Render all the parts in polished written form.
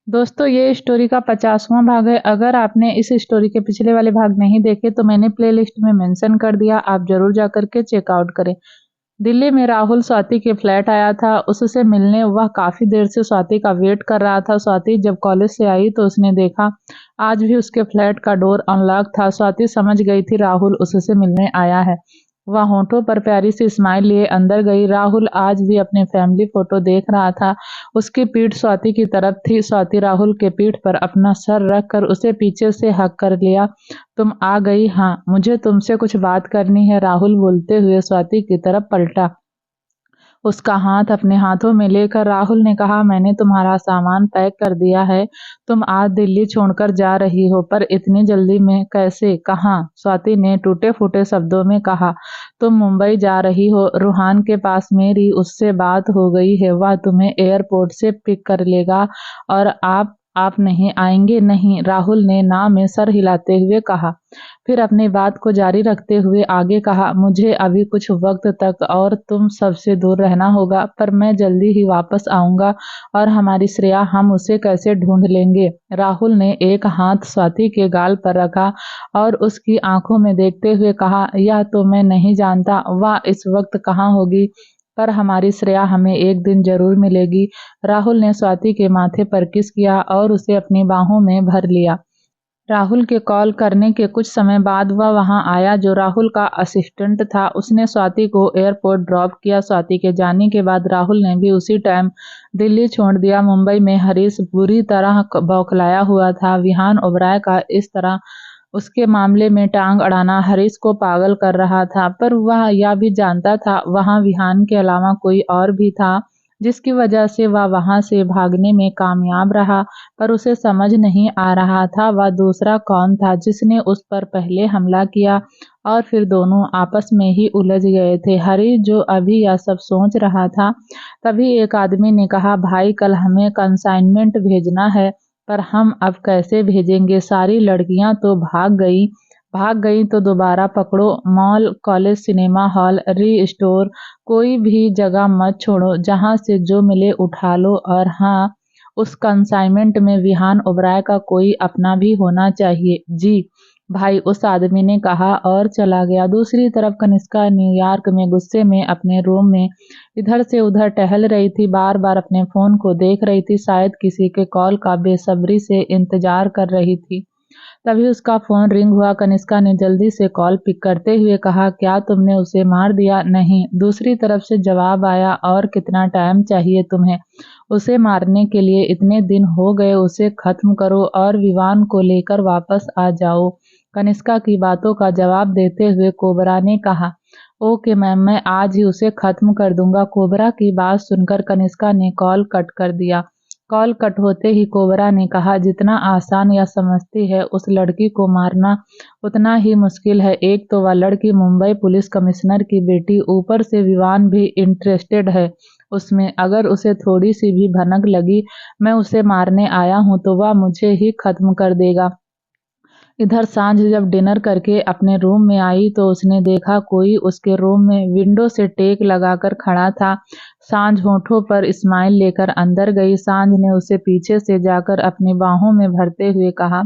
दोस्तों ये स्टोरी का 50वां भाग है। अगर आपने इस स्टोरी के पिछले वाले भाग नहीं देखे तो मैंने प्लेलिस्ट में मेंशन कर दिया, आप जरूर जा करके चेकआउट करें। दिल्ली में राहुल स्वाति के फ्लैट आया था उससे मिलने। वह काफी देर से स्वाति का वेट कर रहा था। स्वाति जब कॉलेज से आई तो उसने देखा आज भी उसके फ्लैट का डोर अनलॉक था। स्वाति समझ गई थी राहुल उससे मिलने आया है। वह होठों पर प्यारी सी स्माइल लिए अंदर गई। राहुल आज भी अपने फैमिली फोटो देख रहा था। उसकी पीठ स्वाति की तरफ थी। स्वाति राहुल के पीठ पर अपना सर रख कर उसे पीछे से हक कर लिया। तुम आ गई? हाँ, मुझे तुमसे कुछ बात करनी है, राहुल बोलते हुए स्वाति की तरफ पलटा। उसका हाथ अपने हाथों में लेकर राहुल ने कहा, मैंने तुम्हारा सामान पैक कर दिया है। तुम आज दिल्ली छोड़कर जा रही हो, पर इतनी जल्दी में कैसे, कहाँ? स्वाति ने टूटे फूटे शब्दों में कहा, तुम मुंबई जा रही हो। रूहान के पास मेरी उससे बात हो गई है। वह तुम्हें एयरपोर्ट से पिक कर लेगा। और आप नहीं आएंगे? नहीं, राहुल ने ना में सर हिलाते हुए कहा। फिर अपनी बात को जारी रखते हुए आगे कहा, मुझे अभी कुछ वक्त तक और तुम सबसे दूर रहना होगा, पर मैं जल्दी ही वापस आऊंगा। और हमारी श्रेया, हम उसे कैसे ढूंढ लेंगे? राहुल ने एक हाथ स्वाति के गाल पर रखा और उसकी आंखों में देखते हुए कहा, यह तो मैं नहीं जानता वह इस वक्त कहाँ होगी, पर हमारी श्रेया हमें एक दिन जरूर मिलेगी। राहुल ने स्वाति के माथे पर किस किया और उसे अपनी बाहों में भर लिया। राहुल के कॉल करने के कुछ समय बाद वह वहां आया जो राहुल का असिस्टेंट था। उसने स्वाति को एयरपोर्ट ड्रॉप किया। स्वाति के जाने के बाद राहुल ने भी उसी टाइम दिल्ली छोड़ दिया। मुंबई में हरीश बुरी तरह बौखलाया हुआ था। विहान ओबराय का इस तरह उसके मामले में टांग अड़ाना हरीश को पागल कर रहा था, पर वह यह भी जानता था वहां विहान के अलावा कोई और भी था जिसकी वजह से वह वहां से भागने में कामयाब रहा। पर उसे समझ नहीं आ रहा था वह दूसरा कौन था जिसने उस पर पहले हमला किया और फिर दोनों आपस में ही उलझ गए थे। हरीश जो अभी यह सब सोच रहा था, तभी एक आदमी ने कहा, भाई कल हमें कंसाइनमेंट भेजना है, पर हम अब कैसे भेजेंगे? सारी लड़कियां तो भाग गई तो दोबारा पकड़ो। मॉल, कॉलेज, सिनेमा हॉल, री स्टोर, कोई भी जगह मत छोड़ो, जहां से जो मिले उठा लो। और हाँ, उस कंसाइनमेंट में विहान ओबराय का कोई अपना भी होना चाहिए। जी भाई, उस आदमी ने कहा और चला गया। दूसरी तरफ कनिष्का न्यूयॉर्क में गुस्से में अपने रूम में इधर से उधर टहल रही थी। बार बार अपने फोन को देख रही थी, शायद किसी के कॉल का बेसब्री से इंतजार कर रही थी। तभी उसका फोन रिंग हुआ। कनिष्का ने जल्दी से कॉल पिक करते हुए कहा, क्या तुमने उसे मार दिया? नहीं, दूसरी तरफ से जवाब आया, और कितना टाइम चाहिए तुम्हें उसे मारने के लिए? इतने दिन हो गए, उसे खत्म करो और विवान को लेकर वापस आ जाओ। कनिष्का की बातों का जवाब देते हुए कोबरा ने कहा, ओके मैम, मैं आज ही उसे खत्म कर दूंगा। कोबरा की बात सुनकर कनिष्का ने कॉल कट कर दिया। कॉल कट होते ही कोबरा ने कहा, जितना आसान या समझती है उस लड़की को मारना, उतना ही मुश्किल है। एक तो वह लड़की मुंबई पुलिस कमिश्नर की बेटी, ऊपर से विवान भी इंटरेस्टेड है उसमें। अगर उसे थोड़ी सी भी भनक लगी मैं उसे मारने आया हूं तो वह मुझे ही खत्म कर देगा। इधर सांझ जब डिनर करके अपने रूम में आई तो उसने देखा कोई उसके रूम में विंडो से टेक लगाकर खड़ा था। सांझ होठों पर स्माइल लेकर अंदर गई। सांझ ने उसे पीछे से जाकर अपनी बाहों में भरते हुए कहा,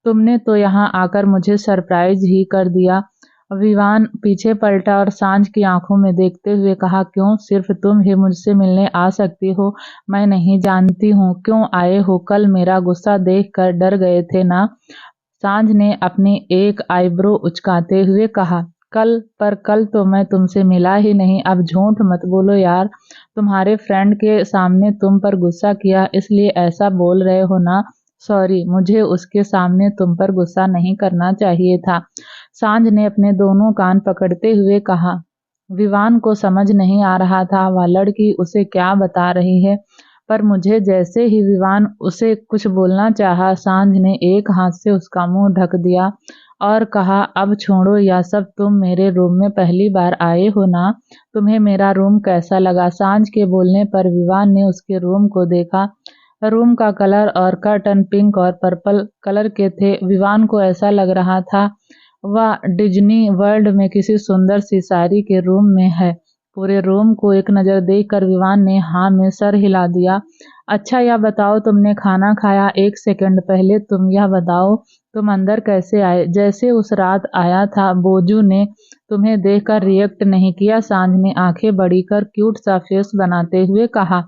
तुमने तो यहाँ आकर मुझे सरप्राइज ही कर दिया। विवान पीछे पलटा और सांझ की आंखों में देखते हुए कहा, क्यों, सिर्फ तुम ही मुझसे मिलने आ सकती हो? मैं नहीं जानती हूँ क्यों आए हो। कल मेरा गुस्सा देखकर डर गए थे ना? सांझ ने अपनी एक आईब्रो उचकाते हुए कहा, कल तो मैं तुमसे मिला ही नहीं। अब झूठ मत बोलो यार, तुम्हारे फ्रेंड के सामने तुम पर गुस्सा किया इसलिए ऐसा बोल रहे हो ना? सॉरी, मुझे उसके सामने तुम पर गुस्सा नहीं करना चाहिए था। सांझ ने अपने दोनों कान पकड़ते हुए कहा। विवान को समझ नहीं आ रहा था वह लड़की उसे क्या बता रही है, पर मुझे जैसे ही विवान उसे कुछ बोलना चाहा, सांझ ने एक हाथ से उसका मुंह ढक दिया और कहा, अब छोड़ो यह सब, तुम मेरे रूम में पहली बार आए हो ना? तुम्हें मेरा रूम कैसा लगा? सांझ के बोलने पर विवान ने उसके रूम को देखा। रूम का कलर और कर्टन पिंक और पर्पल कलर के थे। विवान को ऐसा लग रहा था वह डिज्नी वर्ल्ड में किसी सुंदर सी साड़ी के रूम में है। पूरे रूम को एक नज़र देखकर विवान ने हाँ में सर हिला दिया। अच्छा यह बताओ तुमने खाना खाया 1 सेकंड पहले, तुम यह बताओ तुम अंदर कैसे आए? जैसे उस रात आया था। बोजू ने तुम्हें देखकर रिएक्ट नहीं किया? सांझ ने आंखें बड़ी कर क्यूट सा फेस बनाते हुए कहा।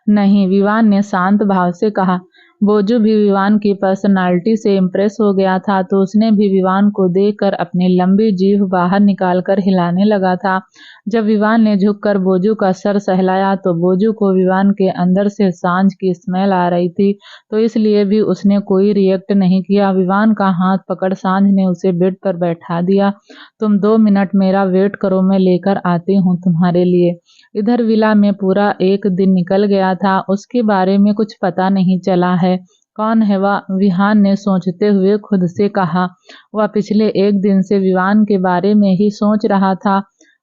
नहीं, विवान ने शांत भाव से कहा। बोजू भी विवान की पर्सनालिटी से इम्प्रेस हो गया था, तो उसने भी विवान को देखकर अपनी लंबी जीभ बाहर निकालकर हिलाने लगा था। जब विवान ने झुककर बोजू का सर सहलाया तो बोजू को विवान के अंदर से सांझ की स्मेल आ रही थी, तो इसलिए भी उसने कोई रिएक्ट नहीं किया। विवान का हाथ पकड़ सांझ ने उसे बेड पर बैठा दिया। तुम 2 मिनट मेरा वेट करो, मैं लेकर आती हूँ तुम्हारे लिए। इधर विला में पूरा एक दिन निकल गया था, उसके बारे में कुछ पता नहीं चला है। कौन है वह? विहान ने सोचते हुए खुद से कहा। वह पिछले 1 दिन से विवान के बारे में ही सोच रहा था।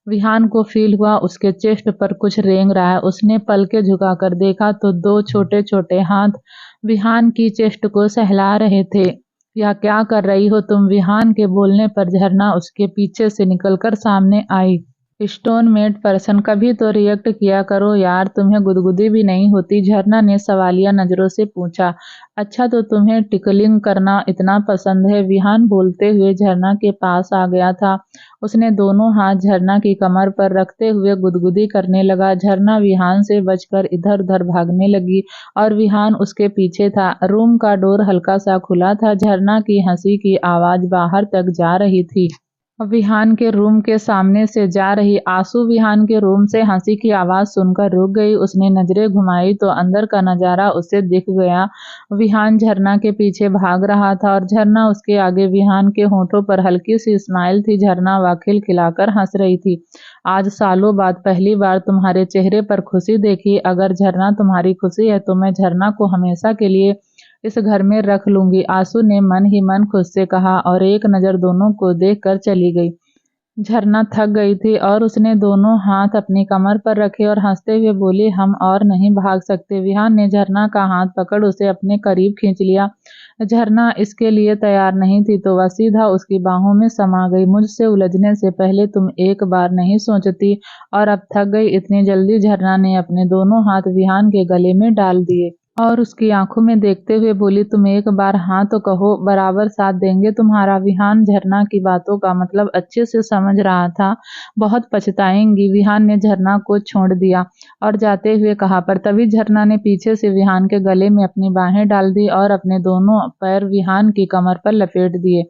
विहान को फील हुआ उसके चेस्ट पर कुछ रेंग रहा है। उसने पलके झुकाकर देखा तो 2 छोटे छोटे हाथ विहान की चेस्ट को सहला रहे थे। यह क्या कर रही हो तुम? विहान के बोलने पर झरना उसके पीछे से निकलकर सामने आई। स्टोन मेड पर्सन, कभी तो रिएक्ट किया करो यार, तुम्हें गुदगुदी भी नहीं होती? झरना ने सवालिया नजरों से पूछा। अच्छा तो तुम्हें टिकलिंग करना इतना पसंद है? विहान बोलते हुए झरना के पास आ गया था। उसने दोनों हाथ झरना की कमर पर रखते हुए गुदगुदी करने लगा। झरना विहान से बचकर इधर उधर भागने लगी और विहान उसके पीछे था। रूम का डोर हल्का सा खुला था। झरना की हंसी की आवाज बाहर तक जा रही थी। विहान के रूम के सामने से जा रही आंसू विहान के रूम से हंसी की आवाज सुनकर रुक गई। उसने नजरें घुमाई तो अंदर का नजारा उसे दिख गया। विहान झरना के पीछे भाग रहा था और झरना उसके आगे। विहान के होठों पर हल्की सी स्माइल थी। झरना वह खिलखिलाकर हंस रही थी। आज सालों बाद पहली बार तुम्हारे चेहरे पर खुशी देखी। अगर झरना तुम्हारी खुशी है तो मैं झरना को हमेशा के लिए इस घर में रख लूंगी। आंसू ने मन ही मन खुद से कहा और एक नजर दोनों को देखकर चली गई। झरना थक गई थी और उसने दोनों हाथ अपनी कमर पर रखे और हंसते हुए बोली, हम और नहीं भाग सकते। विहान ने झरना का हाथ पकड़ उसे अपने करीब खींच लिया। झरना इसके लिए तैयार नहीं थी तो वह सीधा उसकी बाहों में समा गई। मुझसे उलझने से पहले तुम एक बार नहीं सोचती और अब थक गई इतनी जल्दी? झरना ने अपने दोनों हाथ विहान के गले में डाल दिए और उसकी आंखों में देखते हुए बोली, तुम एक बार हाँ तो कहो, बराबर साथ देंगे तुम्हारा। विहान झरना की बातों का मतलब अच्छे से समझ रहा था। बहुत पछताएंगी। विहान ने झरना को छोड़ दिया और जाते हुए कहा, पर तभी झरना ने पीछे से विहान के गले में अपनी बाहें डाल दी और अपने दोनों पैर विहान की कमर पर लपेट दिए।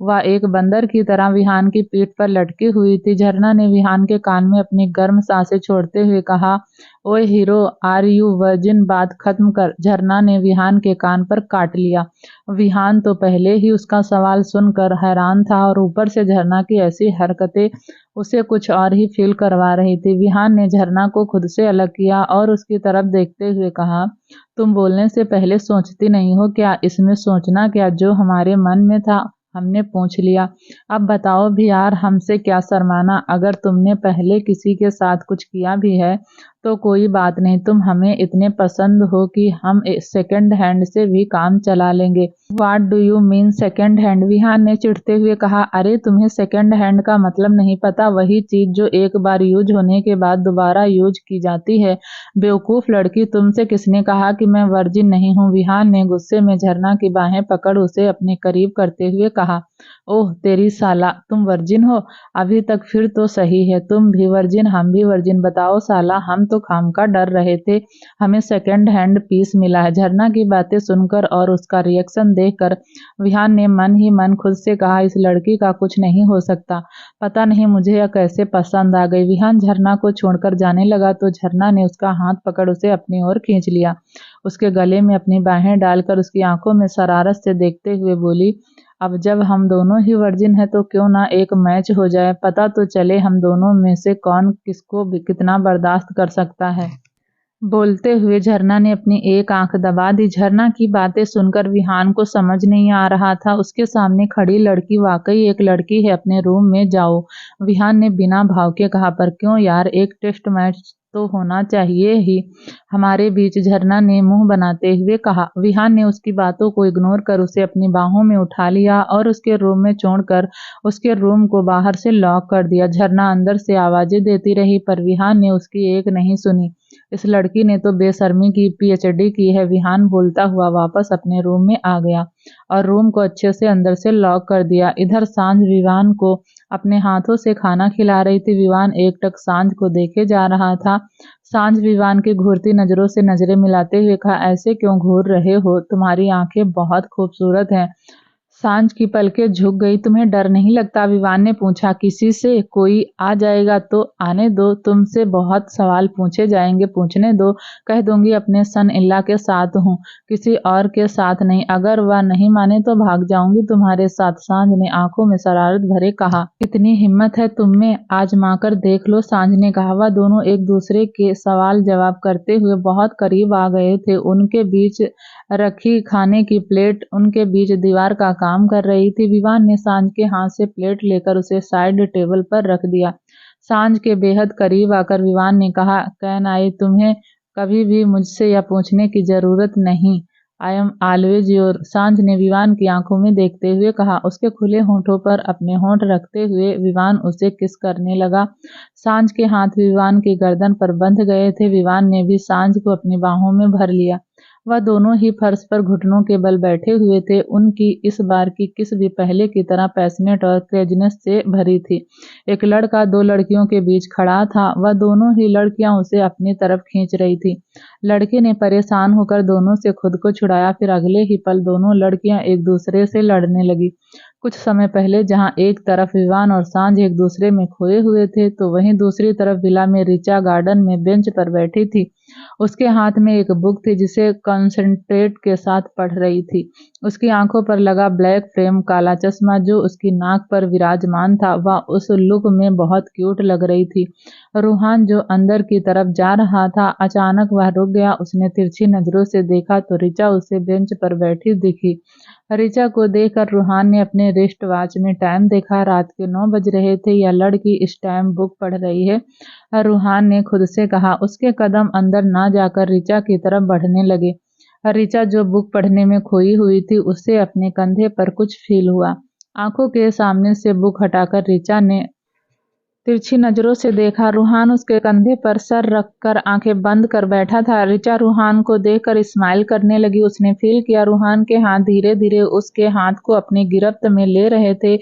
वह एक बंदर की तरह विहान की पीठ पर लटकी हुई थी। झरना ने विहान के कान में अपनी गर्म सांसें छोड़ते हुए कहा, ओए हीरो, आर यू वर्जिन? बात खत्म कर। झरना ने विहान के कान पर काट लिया। विहान तो पहले ही उसका सवाल सुनकर हैरान था और ऊपर से झरना की ऐसी हरकतें उसे कुछ और ही फील करवा रही थी। विहान ने झरना को खुद से अलग किया और उसकी तरफ देखते हुए कहा, तुम बोलने से पहले सोचती नहीं हो क्या? इसमें सोचना क्या, जो हमारे मन में था हमने पूछ लिया। अब बताओ भी यार, हमसे क्या शर्माना? अगर तुमने पहले किसी के साथ कुछ किया भी है तो कोई बात नहीं। तुम हमें इतने पसंद हो कि हम सेकंड हैंड से भी काम चला लेंगे। What do you mean second hand? Vihaan ने चिढ़ते हुए कहा, अरे तुम्हें सेकंड हैंड का मतलब नहीं पता? वही चीज जो एक बार यूज होने के बाद दोबारा यूज की जाती है। बेवकूफ लड़की, तुमसे किसने कहा कि मैं वर्जिन नहीं हूँ? विहान ने गुस्से में झरना की बाहें पकड़ उसे अपने करीब करते हुए कहा, ओह तेरी साला, तुम वर्जिन हो? अभी तक फिर तो सही है, तुम भी वर्जिन हम भी वर्जिन। बताओ साला, हम तो खामखा डर रहे थे, हमें सेकंड हैंड पीस मिला है। झरना की बातें सुनकर और उसका रिएक्शन देखकर विहान ने मन ही मन खुद से कहा, इस लड़की का कुछ नहीं हो सकता। पता नहीं मुझे यह कैसे पसंद आ गई। विहान झरना को छोड़कर जाने लगा तो झरना ने उसका हाथ पकड़ उसे अपनी ओर खींच लिया। उसके गले में अपनी बाहें डालकर उसकी आंखों में शरारत से देखते हुए बोली, अब जब हम दोनों ही वर्जिन हैं तो क्यों ना एक मैच हो जाए, पता तो चले हम दोनों में से कौन किसको कितना बर्दाश्त कर सकता है। बोलते हुए झरना ने अपनी एक आंख दबा दी। झरना की बातें सुनकर विहान को समझ नहीं आ रहा था। उसके सामने खड़ी लड़की वाकई एक लड़की है। अपने रूम में जाओ, विहान ने बिना भाव के कहा। पर क्यों यार, एक टेस्ट मैच तो होना चाहिए ही। हमारे बीच, झरना ने मुंह बनाते हुए कहा। विहान ने उसकी बातों को इग्नोर कर उसे अपनी बाहों में उठा लिया और उसके रूम में छोड़कर उसके रूम को बाहर से लॉक कर दिया। झरना अंदर से आवाजें देती रही पर विहान ने उसकी एक नहीं सुनी। इस लड़की ने तो बेशर्मी की पीएचडी की है। विहान बोलता हुआ वापस अपने रूम में आ गया और रूम को अच्छे से अंदर से लॉक कर दिया। इधर सांझ विवान को अपने हाथों से खाना खिला रही थी। विवान एकटक सांझ को देखे जा रहा था। सांझ विवान की घूरती नजरों से नजरें मिलाते हुए कहा, ऐसे क्यों घूर रहे हो? तुम्हारी आंखें बहुत खूबसूरत हैं। सांझ की पलकें झुक गई। तुम्हें डर नहीं लगता? विवान ने पूछा। किसी से? कोई आ जाएगा तो आने दो। तुमसे बहुत सवाल पूछे जाएंगे, पूछने दो। कह दूंगी अपने सन इल्ला के साथ हूँ, किसी और के साथ नहीं। अगर वह नहीं माने तो भाग जाऊंगी तुम्हारे साथ। सांझ ने आंखों में शरारत भरे कहा। कितनी हिम्मत है तुम में, आजमा कर देख लो, सांझ ने कहा। वह दोनों एक दूसरे के सवाल जवाब करते हुए बहुत करीब आ गए थे। उनके बीच रखी खाने की प्लेट उनके बीच दीवार का काम कर रही थी। विवान ने सांझ के हाथ से प्लेट लेकर उसे साइड टेबल पर रख दिया। सांझ के बेहद करीब आकर विवान ने कहा, कैन आई, तुम्हें कभी भी मुझसे यह पूछने की जरूरत नहीं। आई एम ऑलवेज योर, सांझ ने विवान की आंखों में देखते हुए कहा। उसके खुले होठों पर अपने होंठ रखते हुए विवान उसे किस करने लगा। सांझ के हाथ विवान की गर्दन पर बंध गए थे। विवान ने भी सांझ को अपनी बाहों में भर लिया। वह दोनों ही फर्श पर घुटनों के बल बैठे हुए थे। उनकी इस बार की किस भी पहले की तरह पैशनेट और क्रेजीनेस से भरी थी। एक लड़का दो लड़कियों के बीच खड़ा था। वह दोनों ही लड़कियां उसे अपनी तरफ खींच रही थी। लड़के ने परेशान होकर दोनों से खुद को छुड़ाया। फिर अगले ही पल दोनों लड़कियां एक दूसरे से लड़ने लगी। कुछ समय पहले जहां एक तरफ विवान और सांझ एक दूसरे में खोए हुए थे, तो वहीं दूसरी तरफ विला में रिचा गार्डन में बेंच पर बैठी थी। उसके हाथ में एक बुक थी जिसे कंसंट्रेट के साथ पढ़ रही थी। उसकी आंखों पर लगा ब्लैक फ्रेम काला चश्मा जो उसकी नाक पर विराजमान था, वह उस लुक में बहुत क्यूट लग रही थी। रूहान जो अंदर की तरफ जा रहा था, अचानक वह रुक गया। उसने तिरछी नजरों से देखा तो रिचा उसे बेंच पर बैठी दिखी। रिचा को देखकर रूहान ने अपने रिस्ट वॉच में टाइम देखा। रात के 9 बज रहे थे। यह लड़की इस टाइम बुक पढ़ रही है, रूहान ने खुद से कहा। उसके कदम अंदर ना जाकर रिचा की तरफ बढ़ने लगे। रिचा जो बुक पढ़ने में खोई हुई थी, उससे अपने कंधे पर कुछ फील हुआ। आंखों के सामने से बुक हटाकर रिचा ने तिरछी नजरों से देखा। रूहान उसके कंधे पर सर रखकर आंखें बंद कर बैठा था। रिचा रूहान को देखकर स्माइल करने लगी। उसने फील किया रूहान के हाथ धीरे धीरे उसके हाथ को अपनी गिरफ्त में ले रहे थे।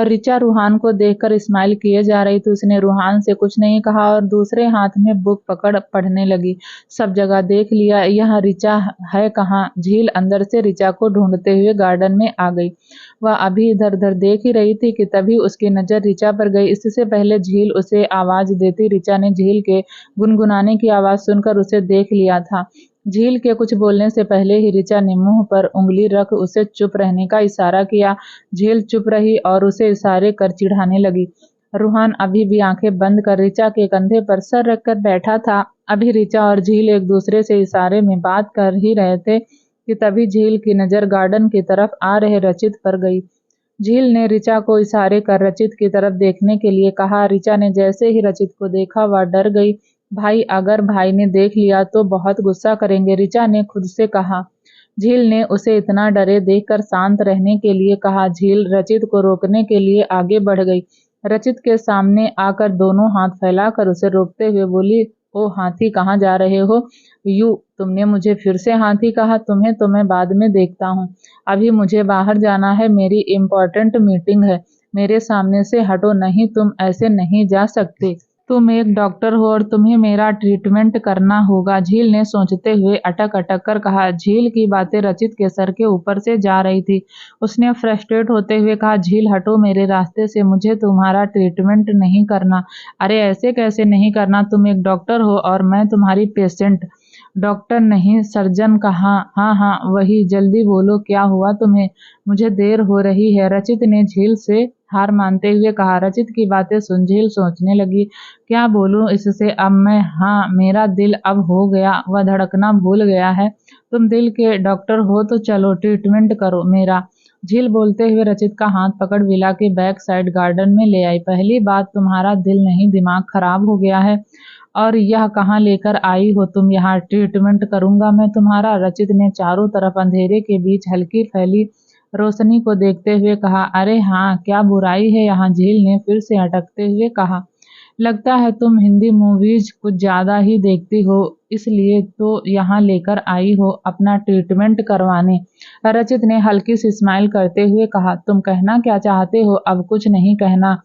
रिचा रूहान को देखकर स्माइल किए जा रही थी। उसने रूहान से कुछ नहीं कहा और दूसरे हाथ में बुक पकड़ पढ़ने लगी। सब जगह देख लिया, यह रिचा है कहाँ? झील अंदर से रिचा को ढूंढते हुए गार्डन में आ गई। वह अभी इधर उधर देख ही रही थी कि तभी उसकी नजर रिचा पर गई। इससे पहले झील उसे आवाज देती रिचा ने झील के गुनगुनाने की आवाज सुनकर उसे देख लिया था। झील के कुछ बोलने से पहले ही रिचा ने मुंह पर उंगली रख उसे चुप रहने का इशारा किया। झील चुप रही और उसे इशारे कर चिढ़ाने लगी। रूहान अभी भी आंखें बंद कर रिचा के कंधे पर सर रखकर बैठा था। अभी रिचा और झील एक दूसरे से इशारे में बात कर ही रहे थे कि तभी झील की नजर गार्डन की तरफ आ रहे रचित पर गई। झील ने रिचा को इशारे कर रचित की तरफ देखने के लिए कहा। रिचा ने जैसे ही रचित को देखा वह डर गई। भाई, अगर भाई ने देख लिया तो बहुत गुस्सा करेंगे, रिचा ने खुद से कहा। झील ने उसे इतना डरे देखकर शांत रहने के लिए कहा। झील रचित को रोकने के लिए आगे बढ़ गई। रचित के सामने आकर दोनों हाथ फैलाकर उसे रोकते हुए बोली, ओ हाथी, कहाँ जा रहे हो? यू, तुमने मुझे फिर से हाथी कहा। तुम्हें तो मैं बाद में देखता हूँ, अभी मुझे बाहर जाना है, मेरी इम्पोर्टेंट मीटिंग है। मेरे सामने से हटो, नहीं, तुम ऐसे नहीं जा सकते। तुम एक डॉक्टर हो और तुम्हें मेरा ट्रीटमेंट करना होगा, झील ने सोचते हुए अटक अटक कर कहा। झील की बातें रचित के सर के ऊपर से जा रही थी। उसने फ्रस्ट्रेट होते हुए कहा, झील हटो मेरे रास्ते से, मुझे तुम्हारा ट्रीटमेंट नहीं करना। अरे ऐसे कैसे नहीं करना? तुम एक डॉक्टर हो और मैं तुम्हारी पेशेंट। डॉक्टर नहीं, सर्जन कहा। हाँ हाँ वही, जल्दी बोलो, क्या हुआ तुम्हें? मुझे देर हो रही है, रचित ने झील से हार मानते हुए कहा। रचित की बातें सुन झील सोचने लगी, क्या बोलूं इससे अब मैं? हाँ, मेरा दिल अब हो गया, वह धड़कना भूल गया है। तुम दिल के डॉक्टर हो तो चलो ट्रीटमेंट करो मेरा। झील बोलते हुए रचित का हाथ पकड़ विला के बैक साइड गार्डन में ले आई। पहली बात, तुम्हारा दिल नहीं दिमाग खराब हो गया है। और यह कहाँ लेकर आई हो तुम? यहाँ ट्रीटमेंट करूंगा मैं तुम्हारा। रचित ने चारों तरफ अंधेरे के बीच हल्की फैली रोशनी को देखते हुए कहा। अरे हाँ, क्या बुराई है यहाँ? झील ने फिर से अटकते हुए कहा। लगता है तुम हिंदी मूवीज कुछ ज्यादा ही देखती हो, इसलिए तो यहाँ लेकर आई हो अपना ट्रीटमेंट करवाने। रचित ने हल्की सी स्माइल करते हुए कहा। तुम कहना क्या चाहते हो? अब कुछ नहीं कहना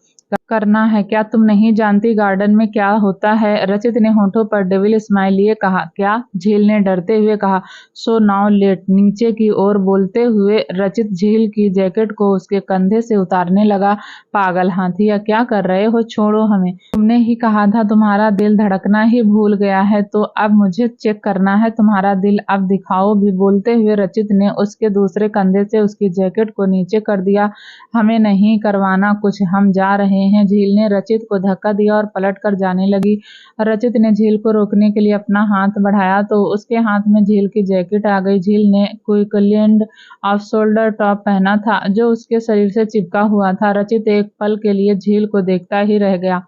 करना है क्या? तुम नहीं जानती गार्डन में क्या होता है? रचित ने होठों पर डेविल स्माइल लिए कहा। क्या? झील ने डरते हुए कहा। So now let. नीचे की ओर बोलते हुए रचित झील की जैकेट को उसके कंधे से उतारने लगा। पागल हाथिया, क्या कर रहे हो? छोड़ो हमें। तुमने ही कहा था तुम्हारा दिल धड़कना ही भूल गया है, तो अब मुझे चेक करना है तुम्हारा दिल। अब दिखाओ भी। बोलते हुए रचित ने उसके दूसरे कंधे से उसकी जैकेट को नीचे कर दिया। हमें नहीं करवाना कुछ, हम जा रहे हैं। झील ने रचित को धक्का दिया और पलट कर जाने लगी। रचित ने झील को रोकने के लिए अपना हाथ बढ़ाया तो उसके हाथ में झील की जैकेट आ गई। झील ने क्विकलैंड ऑफ शोल्डर टॉप पहना था जो उसके शरीर से चिपका हुआ था। रचित एक पल के लिए झील को देखता ही रह गया,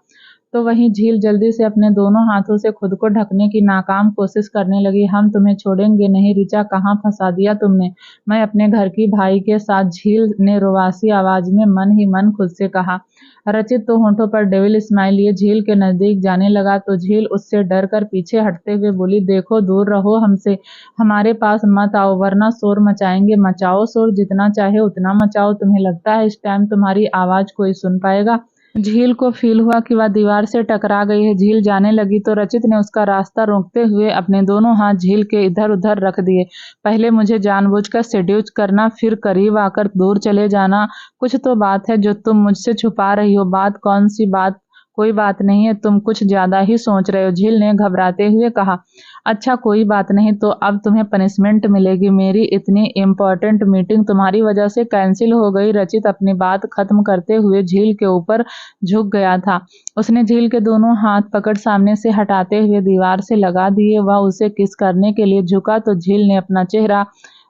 तो वहीं झील जल्दी से अपने दोनों हाथों से खुद को ढकने की नाकाम कोशिश करने लगी। हम तुम्हें छोड़ेंगे नहीं। रिचा, कहाँ फंसा दिया तुमने? मैं अपने घर की भाई के साथ। झील ने रुआसी आवाज में मन ही मन खुद से कहा। रचित तो होंठों पर डेविल स्माइल लिए झील के नजदीक जाने लगा तो झील उससे डर कर पीछे हटते हुए बोली। देखो, दूर रहो हमसे, हमारे पास मत आओ वरना शोर मचाएंगे। मचाओ शोर, जितना चाहे उतना मचाओ। तुम्हें लगता है इस टाइम तुम्हारी आवाज कोई सुन पाएगा? झील को फील हुआ कि वह दीवार से टकरा गई है। झील जाने लगी तो रचित ने उसका रास्ता रोकते हुए अपने दोनों हाथ झील के इधर उधर रख दिए। पहले मुझे जानबूझकर सेड्यूस करना, फिर करीब आकर दूर चले जाना। कुछ तो बात है जो तुम मुझसे छुपा रही हो। बात? कौन सी बात? कोई बात नहीं है, तुम कुछ ज्यादा ही सोच रहे हो। झील ने घबराते हुए कहा। अच्छा, कोई बात नहीं, तो अब तुम्हें पनिशमेंट मिलेगी। मेरी इतनी इम्पोर्टेंट मीटिंग तुम्हारी वजह से कैंसिल हो गई। रचित अपनी बात खत्म करते हुए झील के ऊपर झुक गया था। उसने झील के दोनों हाथ पकड़ सामने से हटाते हुए दीवार से लगा दिए। वह उसे किस करने के लिए झुका तो झील ने अपना चेहरा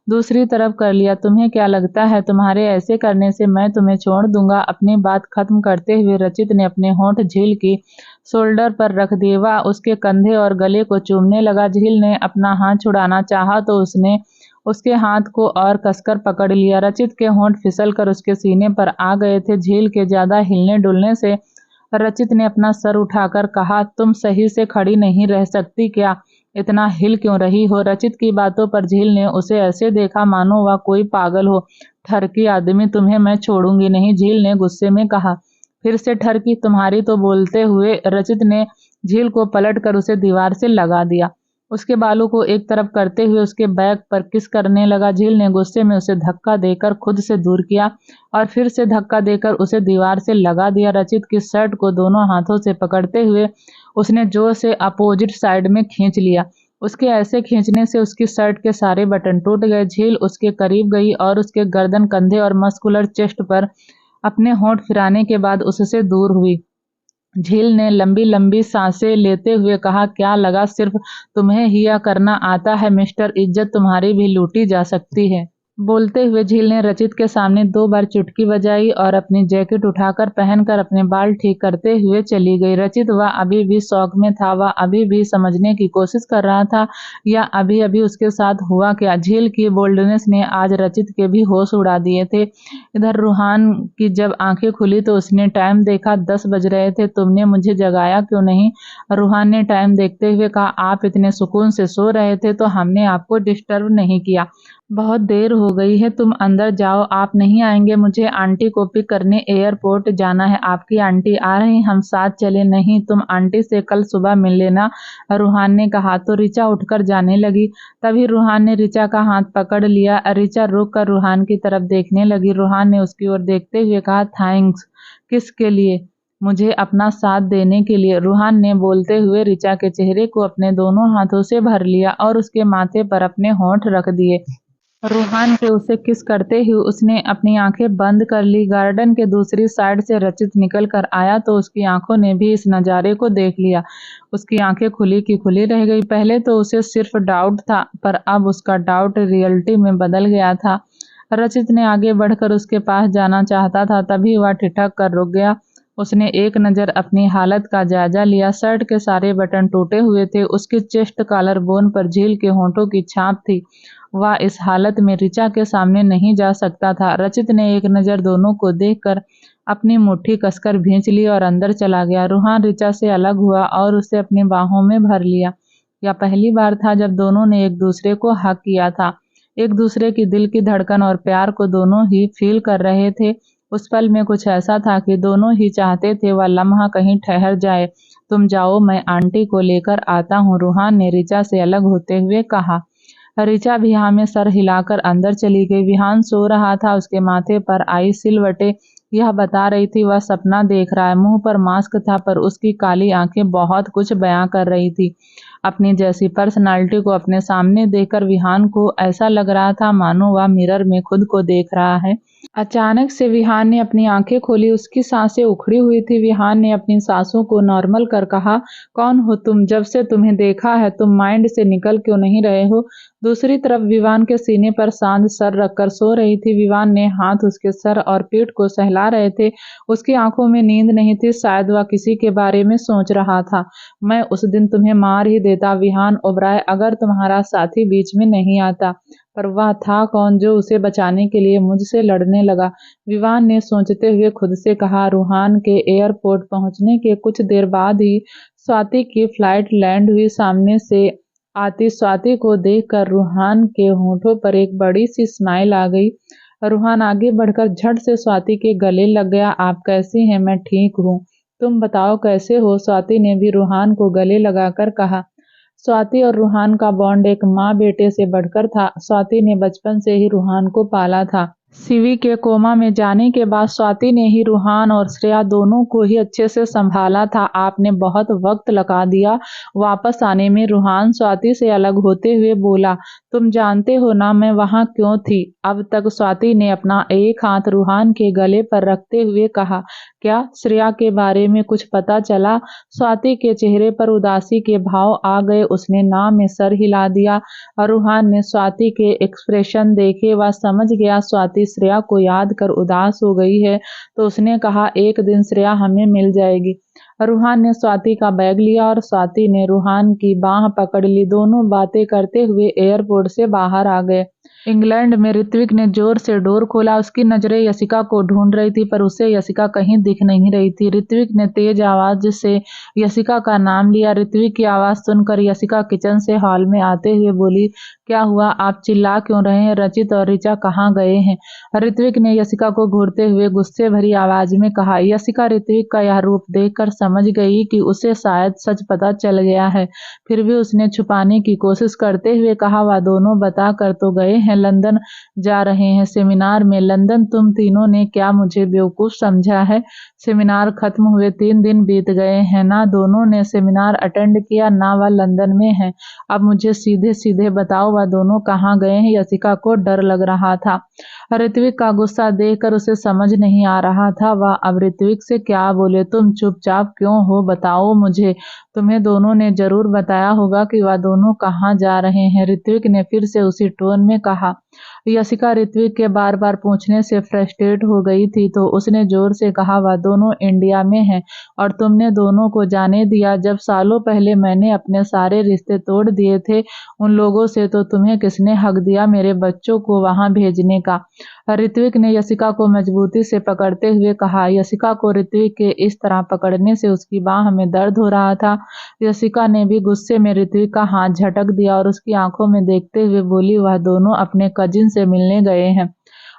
दूसरी तरफ कर लिया। तुम्हें क्या लगता है तुम्हारे ऐसे करने से मैं तुम्हें छोड़ दूंगा? अपनी बात खत्म करते हुए रचित ने अपने होंठ झील की शोल्डर पर रख दिए। वह उसके कंधे और गले को चूमने लगा। झील ने अपना हाथ छुड़ाना चाहा तो उसने उसके हाथ को और कसकर पकड़ लिया। रचित के होंठ फिसल कर उसके सीने पर आ गए थे। झील के ज्यादा हिलने डुलने से रचित ने अपना सर उठाकर कहा। तुम सही से खड़ी नहीं रह सकती क्या? इतना हिल क्यों रही हो? रचित की बातों पर झील ने उसे ऐसे देखा मानो वह कोई पागल हो। ठरकी आदमी, तुम्हें मैं छोड़ूंगी नहीं, झील ने गुस्से में कहा। फिर से ठरकी तुम्हारी? तो बोलते हुए रचित ने झील को पलट कर उसे दीवार से लगा दिया। उसके बालों को एक तरफ करते हुए उसके बैक पर किस करने लगा। झील ने गुस्से में उसे धक्का देकर खुद से दूर किया और फिर से धक्का देकर उसे दीवार से लगा दिया। रचित की शर्ट को दोनों हाथों से पकड़ते हुए उसने जोर से अपोजिट साइड में खींच लिया। उसके ऐसे खींचने से उसकी शर्ट के सारे बटन टूट गए। झील उसके करीब गई और उसके गर्दन, कंधे और मस्कुलर चेस्ट पर अपने होंठ फिराने के बाद उससे दूर हुई। झील ने लंबी लंबी सांसें लेते हुए कहा। क्या लगा सिर्फ तुम्हें ही यह करना आता है मिस्टर? इज्जत तुम्हारी भी लूटी जा सकती है। बोलते हुए झील ने रचित के सामने 2 बार चुटकी बजाई और अपनी जैकेट उठाकर पहनकर अपने बाल ठीक करते हुए चली गई। रचित, वह अभी भी शौक में था। वह अभी भी समझने की कोशिश कर रहा था या अभी अभी उसके साथ हुआ क्या। झील की बोल्डनेस ने आज रचित के भी होश उड़ा दिए थे। इधर रूहान की जब आंखें खुली तो उसने टाइम देखा, 10 बज रहे थे। तुमने मुझे जगाया क्यों नहीं? रूहान ने टाइम देखते हुए कहा। आप इतने सुकून से सो रहे थे तो हमने आपको डिस्टर्ब नहीं किया। बहुत देर हो गई है, तुम अंदर जाओ। आप नहीं आएंगे? मुझे आंटी को पिक करने एयरपोर्ट जाना है। आपकी आंटी आ रही, हम साथ चले? नहीं, तुम आंटी से कल सुबह मिल लेना, रूहान ने कहा तो रिचा उठकर जाने लगी। तभी रूहान ने रिचा का हाथ पकड़ लिया। रिचा रुक कर रूहान की तरफ देखने लगी। रूहान ने उसकी ओर देखते हुए कहा। थैंक्स। किसके लिए? मुझे अपना साथ देने के लिए, रूहान ने बोलते हुए रिचा के चेहरे को अपने दोनों हाथों से भर लिया और उसके माथे पर अपने होंठ रख दिए। रूहान के उसे किस करते ही उसने अपनी आंखें बंद कर ली। गार्डन के दूसरी साइड से रचित निकल कर आया तो उसकी आंखों ने भी इस नज़ारे को देख लिया। उसकी आंखें खुली की खुली रह गई। पहले तो उसे सिर्फ डाउट था, पर अब उसका डाउट रियलिटी में बदल गया था। रचित ने आगे बढ़कर उसके पास जाना चाहता था, तभी वह ठिठक कर रुक गया। उसने एक नज़र अपनी हालत का जायजा लिया। शर्ट के सारे बटन टूटे हुए थे, उसकी चेस्ट कॉलर बोन पर झील के होंठों की छाप थी। वह इस हालत में ऋचा के सामने नहीं जा सकता था। रचित ने एक नज़र दोनों को देखकर अपनी मुट्ठी कसकर भींच ली और अंदर चला गया। रूहान ऋचा से अलग हुआ और उसे अपनी बाहों में भर लिया। यह पहली बार था जब दोनों ने एक दूसरे को हक किया था। एक दूसरे की दिल की धड़कन और प्यार को दोनों ही फील कर रहे थे। उस पल में कुछ ऐसा था कि दोनों ही चाहते थे वह लम्हा कहीं ठहर जाए। तुम जाओ, मैं आंटी को लेकर आता हूँ, रूहान ने ऋचा से अलग होते हुए कहा। ऋचा विहान में सर हिलाकर अंदर चली गई। विहान सो रहा था, उसके माथे पर आई सिलवटें यह बता रही थी वह सपना देख रहा है। मुंह पर मास्क था, पर उसकी काली आंखें बहुत कुछ बयां कर रही थी। अपनी जैसी पर्सनालिटी को अपने सामने देखकर विहान को ऐसा लग रहा था मानो वह मिरर में खुद को देख रहा है। अचानक से विहान ने अपनी आंखें खोली। उसकी सांसें उखड़ी हुई थी। विहान ने अपनी सांसों को नॉर्मल कर कहा, कौन हो तुम? जब से तुम्हें देखा है तुम माइंड से निकल क्यों नहीं रहे हो? दूसरी तरफ विवान के सीने पर शांत सर रखकर सो रही थी। विवान ने हाथ उसके सर और पीठ को सहला रहे थे। उसकी आंखों में नींद नहीं थी, शायद वह किसी के बारे में सोच रहा था। मैं उस दिन तुम्हें मार ही देता विहान ओबराय, अगर तुम्हारा साथी बीच में नहीं आता। पर वह था कौन जो उसे बचाने के लिए मुझसे लड़ने लगा? विवान ने सोचते हुए खुद से कहा। रूहान के एयरपोर्ट पहुंचने के कुछ देर बाद ही स्वाति की फ्लाइट लैंड हुई। सामने से आती स्वाति को देखकर रूहान के होठों पर एक बड़ी सी स्माइल आ गई। रूहान आगे बढ़कर झट से स्वाति के गले लग गया। आप कैसी हैं? मैं ठीक हूँ, तुम बताओ कैसे हो? स्वाति ने भी रूहान को गले लगाकर कहा। स्वाति और रूहान का बॉन्ड एक माँ बेटे से बढ़कर था। स्वाति ने बचपन से ही रूहान को पाला था। शिवी के कोमा में जाने के बाद स्वाति ने ही रूहान और श्रेया दोनों को ही अच्छे से संभाला था। आपने बहुत वक्त लगा दिया वापस आने में। रूहान स्वाति से अलग होते हुए बोला, तुम जानते हो ना मैं वहाँ क्यों थी? अब तक स्वाति ने अपना एक हाथ रूहान के गले पर रखते हुए कहा। क्या श्रेया के बारे में कुछ पता चला? स्वाति के चेहरे पर उदासी के भाव आ गए। उसने ना में सर हिला दिया। रूहान ने स्वाति के एक्सप्रेशन देखे। वह समझ गया स्वाति श्रेया को याद कर उदास हो गई है, तो उसने कहा, एक दिन श्रेया हमें मिल जाएगी। रूहान ने स्वाति का बैग लिया और स्वाति ने रूहान की बाह पकड़ ली। दोनों बातें करते हुए एयरपोर्ट से बाहर आ गए। इंग्लैंड में ऋत्विक ने जोर से डोर खोला। उसकी नजरें यशिका को ढूंढ रही थी, पर उसे यशिका कहीं दिख नहीं रही थी। ऋत्विक ने तेज आवाज से यशिका का नाम लिया। ऋत्विक की आवाज सुनकर यशिका किचन से हॉल में आते हुए बोली, क्या हुआ? आप चिल्ला क्यों रहे हैं? रचित और ऋचा कहाँ गए हैं? ऋत्विक ने यशिका को घूरते हुए गुस्से भरी आवाज में कहा। यशिका ऋत्विक का यह रूप देखकर समझ गई कि उसे शायद सच पता चल गया है। फिर भी उसने छुपाने की कोशिश करते हुए कहा, वह दोनों बता कर तो गए हैं लंदन जा रहे हैं सेमिनार में। लंदन? तुम तीनों ने क्या मुझे बेवकूफ समझा है? सेमिनार खत्म हुए 3 दिन बीत गए हैं, ना दोनों ने सेमिनार अटेंड किया ना वह लंदन में है। अब मुझे सीधे सीधे बताओ वह दोनों कहाँ गए हैं? यशिका को डर लग रहा था। ऋत्विक का गुस्सा देखकर उसे समझ नहीं आ रहा था वह अब ऋत्विक से क्या बोले। तुम चुपचाप क्यों हो? बताओ मुझे। तुम्हें दोनों ने जरूर बताया होगा कि वह दोनों कहाँ जा रहे हैं, ऋत्विक ने फिर से उसी टोन में कहा। यशिका ऋत्विक के बार बार पूछने से फ्रस्ट्रेट हो गई थी, तो उसने जोर से कहा, वह दोनों इंडिया में हैं और तुमने दोनों को जाने दिया। जब सालों पहले मैंने अपने सारे रिश्ते तोड़ दिए थे उन लोगों से, तो तुम्हें किसने हक दिया मेरे बच्चों को वहां भेजने का? ऋत्विक ने यशिका को मजबूती से पकड़ते हुए कहा। यशिका को ऋत्विक के इस तरह पकड़ने से उसकी बाह में दर्द हो रहा था। यशिका ने भी गुस्से में ऋत्विक का हाथ झटक दिया और उसकी आंखों में देखते हुए बोली, वह दोनों अपने कजिन से मिलने गए हैं,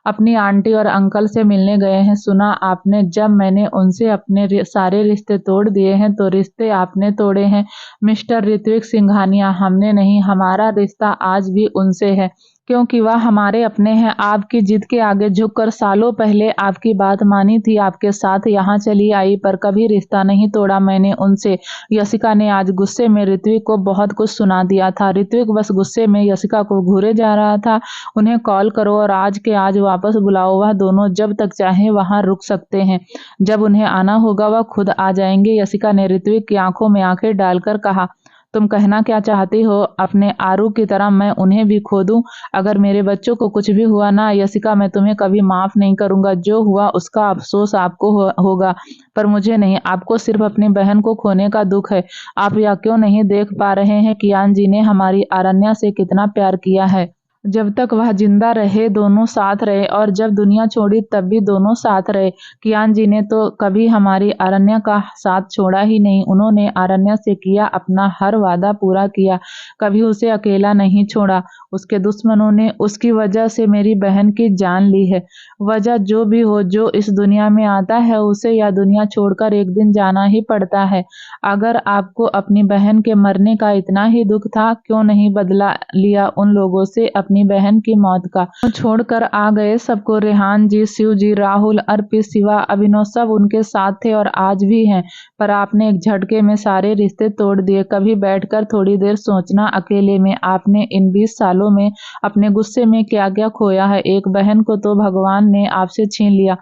अपनी आंटी और अंकल से मिलने गए हैं। सुना आपने? जब मैंने उनसे अपने सारे रिश्ते तोड़ दिए हैं तो रिश्ते आपने तोड़े हैं मिस्टर ऋत्विक सिंघानिया, हमने नहीं। हमारा रिश्ता आज भी उनसे है क्योंकि वह हमारे अपने हैं। आपकी जिद के आगे झुककर सालों पहले आपकी बात मानी थी, आपके साथ यहाँ चली आई, पर कभी रिश्ता नहीं तोड़ा मैंने उनसे। यशिका ने आज गुस्से में ऋत्विक को बहुत कुछ सुना दिया था। ऋत्विक बस गुस्से में यशिका को घूरे जा रहा था। उन्हें कॉल करो और आज के आज वापस बुलाओ। वह दोनों जब तक चाहे वहां रुक सकते हैं, जब उन्हें आना होगा वह खुद आ जाएंगे। यशिका ने ऋत्विक की आंखों में आंखें डालकर कहा। तुम कहना क्या चाहती हो? अपने आरू की तरह मैं उन्हें भी खो दूं? अगर मेरे बच्चों को कुछ भी हुआ ना यशिका, मैं तुम्हें कभी माफ नहीं करूंगा। जो हुआ उसका अफसोस आपको होगा, पर मुझे नहीं। आपको सिर्फ अपनी बहन को खोने का दुख है। आप यह क्यों नहीं देख पा रहे हैं कियान जी ने हमारी अरण्या से कितना प्यार किया है। जब तक वह जिंदा रहे दोनों साथ रहे, और जब दुनिया छोड़ी तब भी दोनों साथ रहे। कियान जी ने तो कभी हमारी अरण्या का साथ छोड़ा ही नहीं। उन्होंने अरण्या से किया अपना हर वादा पूरा किया, कभी उसे अकेला नहीं छोड़ा। उसके दुश्मनों ने उसकी वजह से मेरी बहन की जान ली है। वजह जो भी हो, जो इस दुनिया में आता है उसे यह दुनिया छोड़कर एक दिन जाना ही पड़ता है। अगर आपको अपनी बहन के मरने का इतना ही दुख था, क्यों नहीं बदला लिया उन लोगों से अपनी बहन की मौत का? छोड़कर आ गए सबको। रेहान जी, शिव जी, राहुल, अर्पित, शिवा, अभिनव सब उनके साथ थे और आज भी हैं। पर आपने एक झटके में सारे रिश्ते तोड़ दिए। कभी बैठकर थोड़ी देर सोचना अकेले में, आपने इन 20 सालों में अपने गुस्से में क्या क्या खोया है। एक बहन को तो भगवान ने आपसे छीन लिया,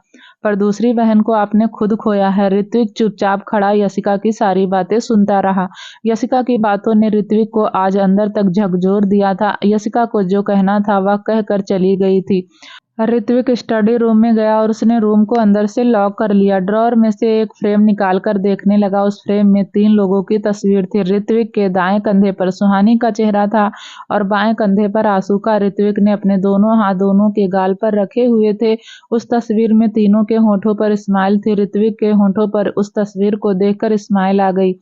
पर दूसरी बहन को आपने खुद खोया है। ऋत्विक चुपचाप खड़ा यशिका की सारी बातें सुनता रहा। यशिका की बातों ने ऋत्विक को आज अंदर तक झकझोर दिया था। यशिका को जो कहना था वह कहकर चली गई थी। ऋत्विक स्टडी रूम में गया और उसने रूम को अंदर से लॉक कर लिया। ड्रॉअर में से एक फ्रेम निकालकर देखने लगा। उस फ्रेम में 3 लोगों की तस्वीर थी। ऋत्विक के दाएं कंधे पर सुहानी का चेहरा था और बाएं कंधे पर आंसू का। ऋत्विक ने अपने दोनों हाथ दोनों के गाल पर रखे हुए थे। उस तस्वीर में तीनों के होठों पर स्माइल थी। ऋत्विक के होठों पर उस तस्वीर को देखकर स्माइल आ गई,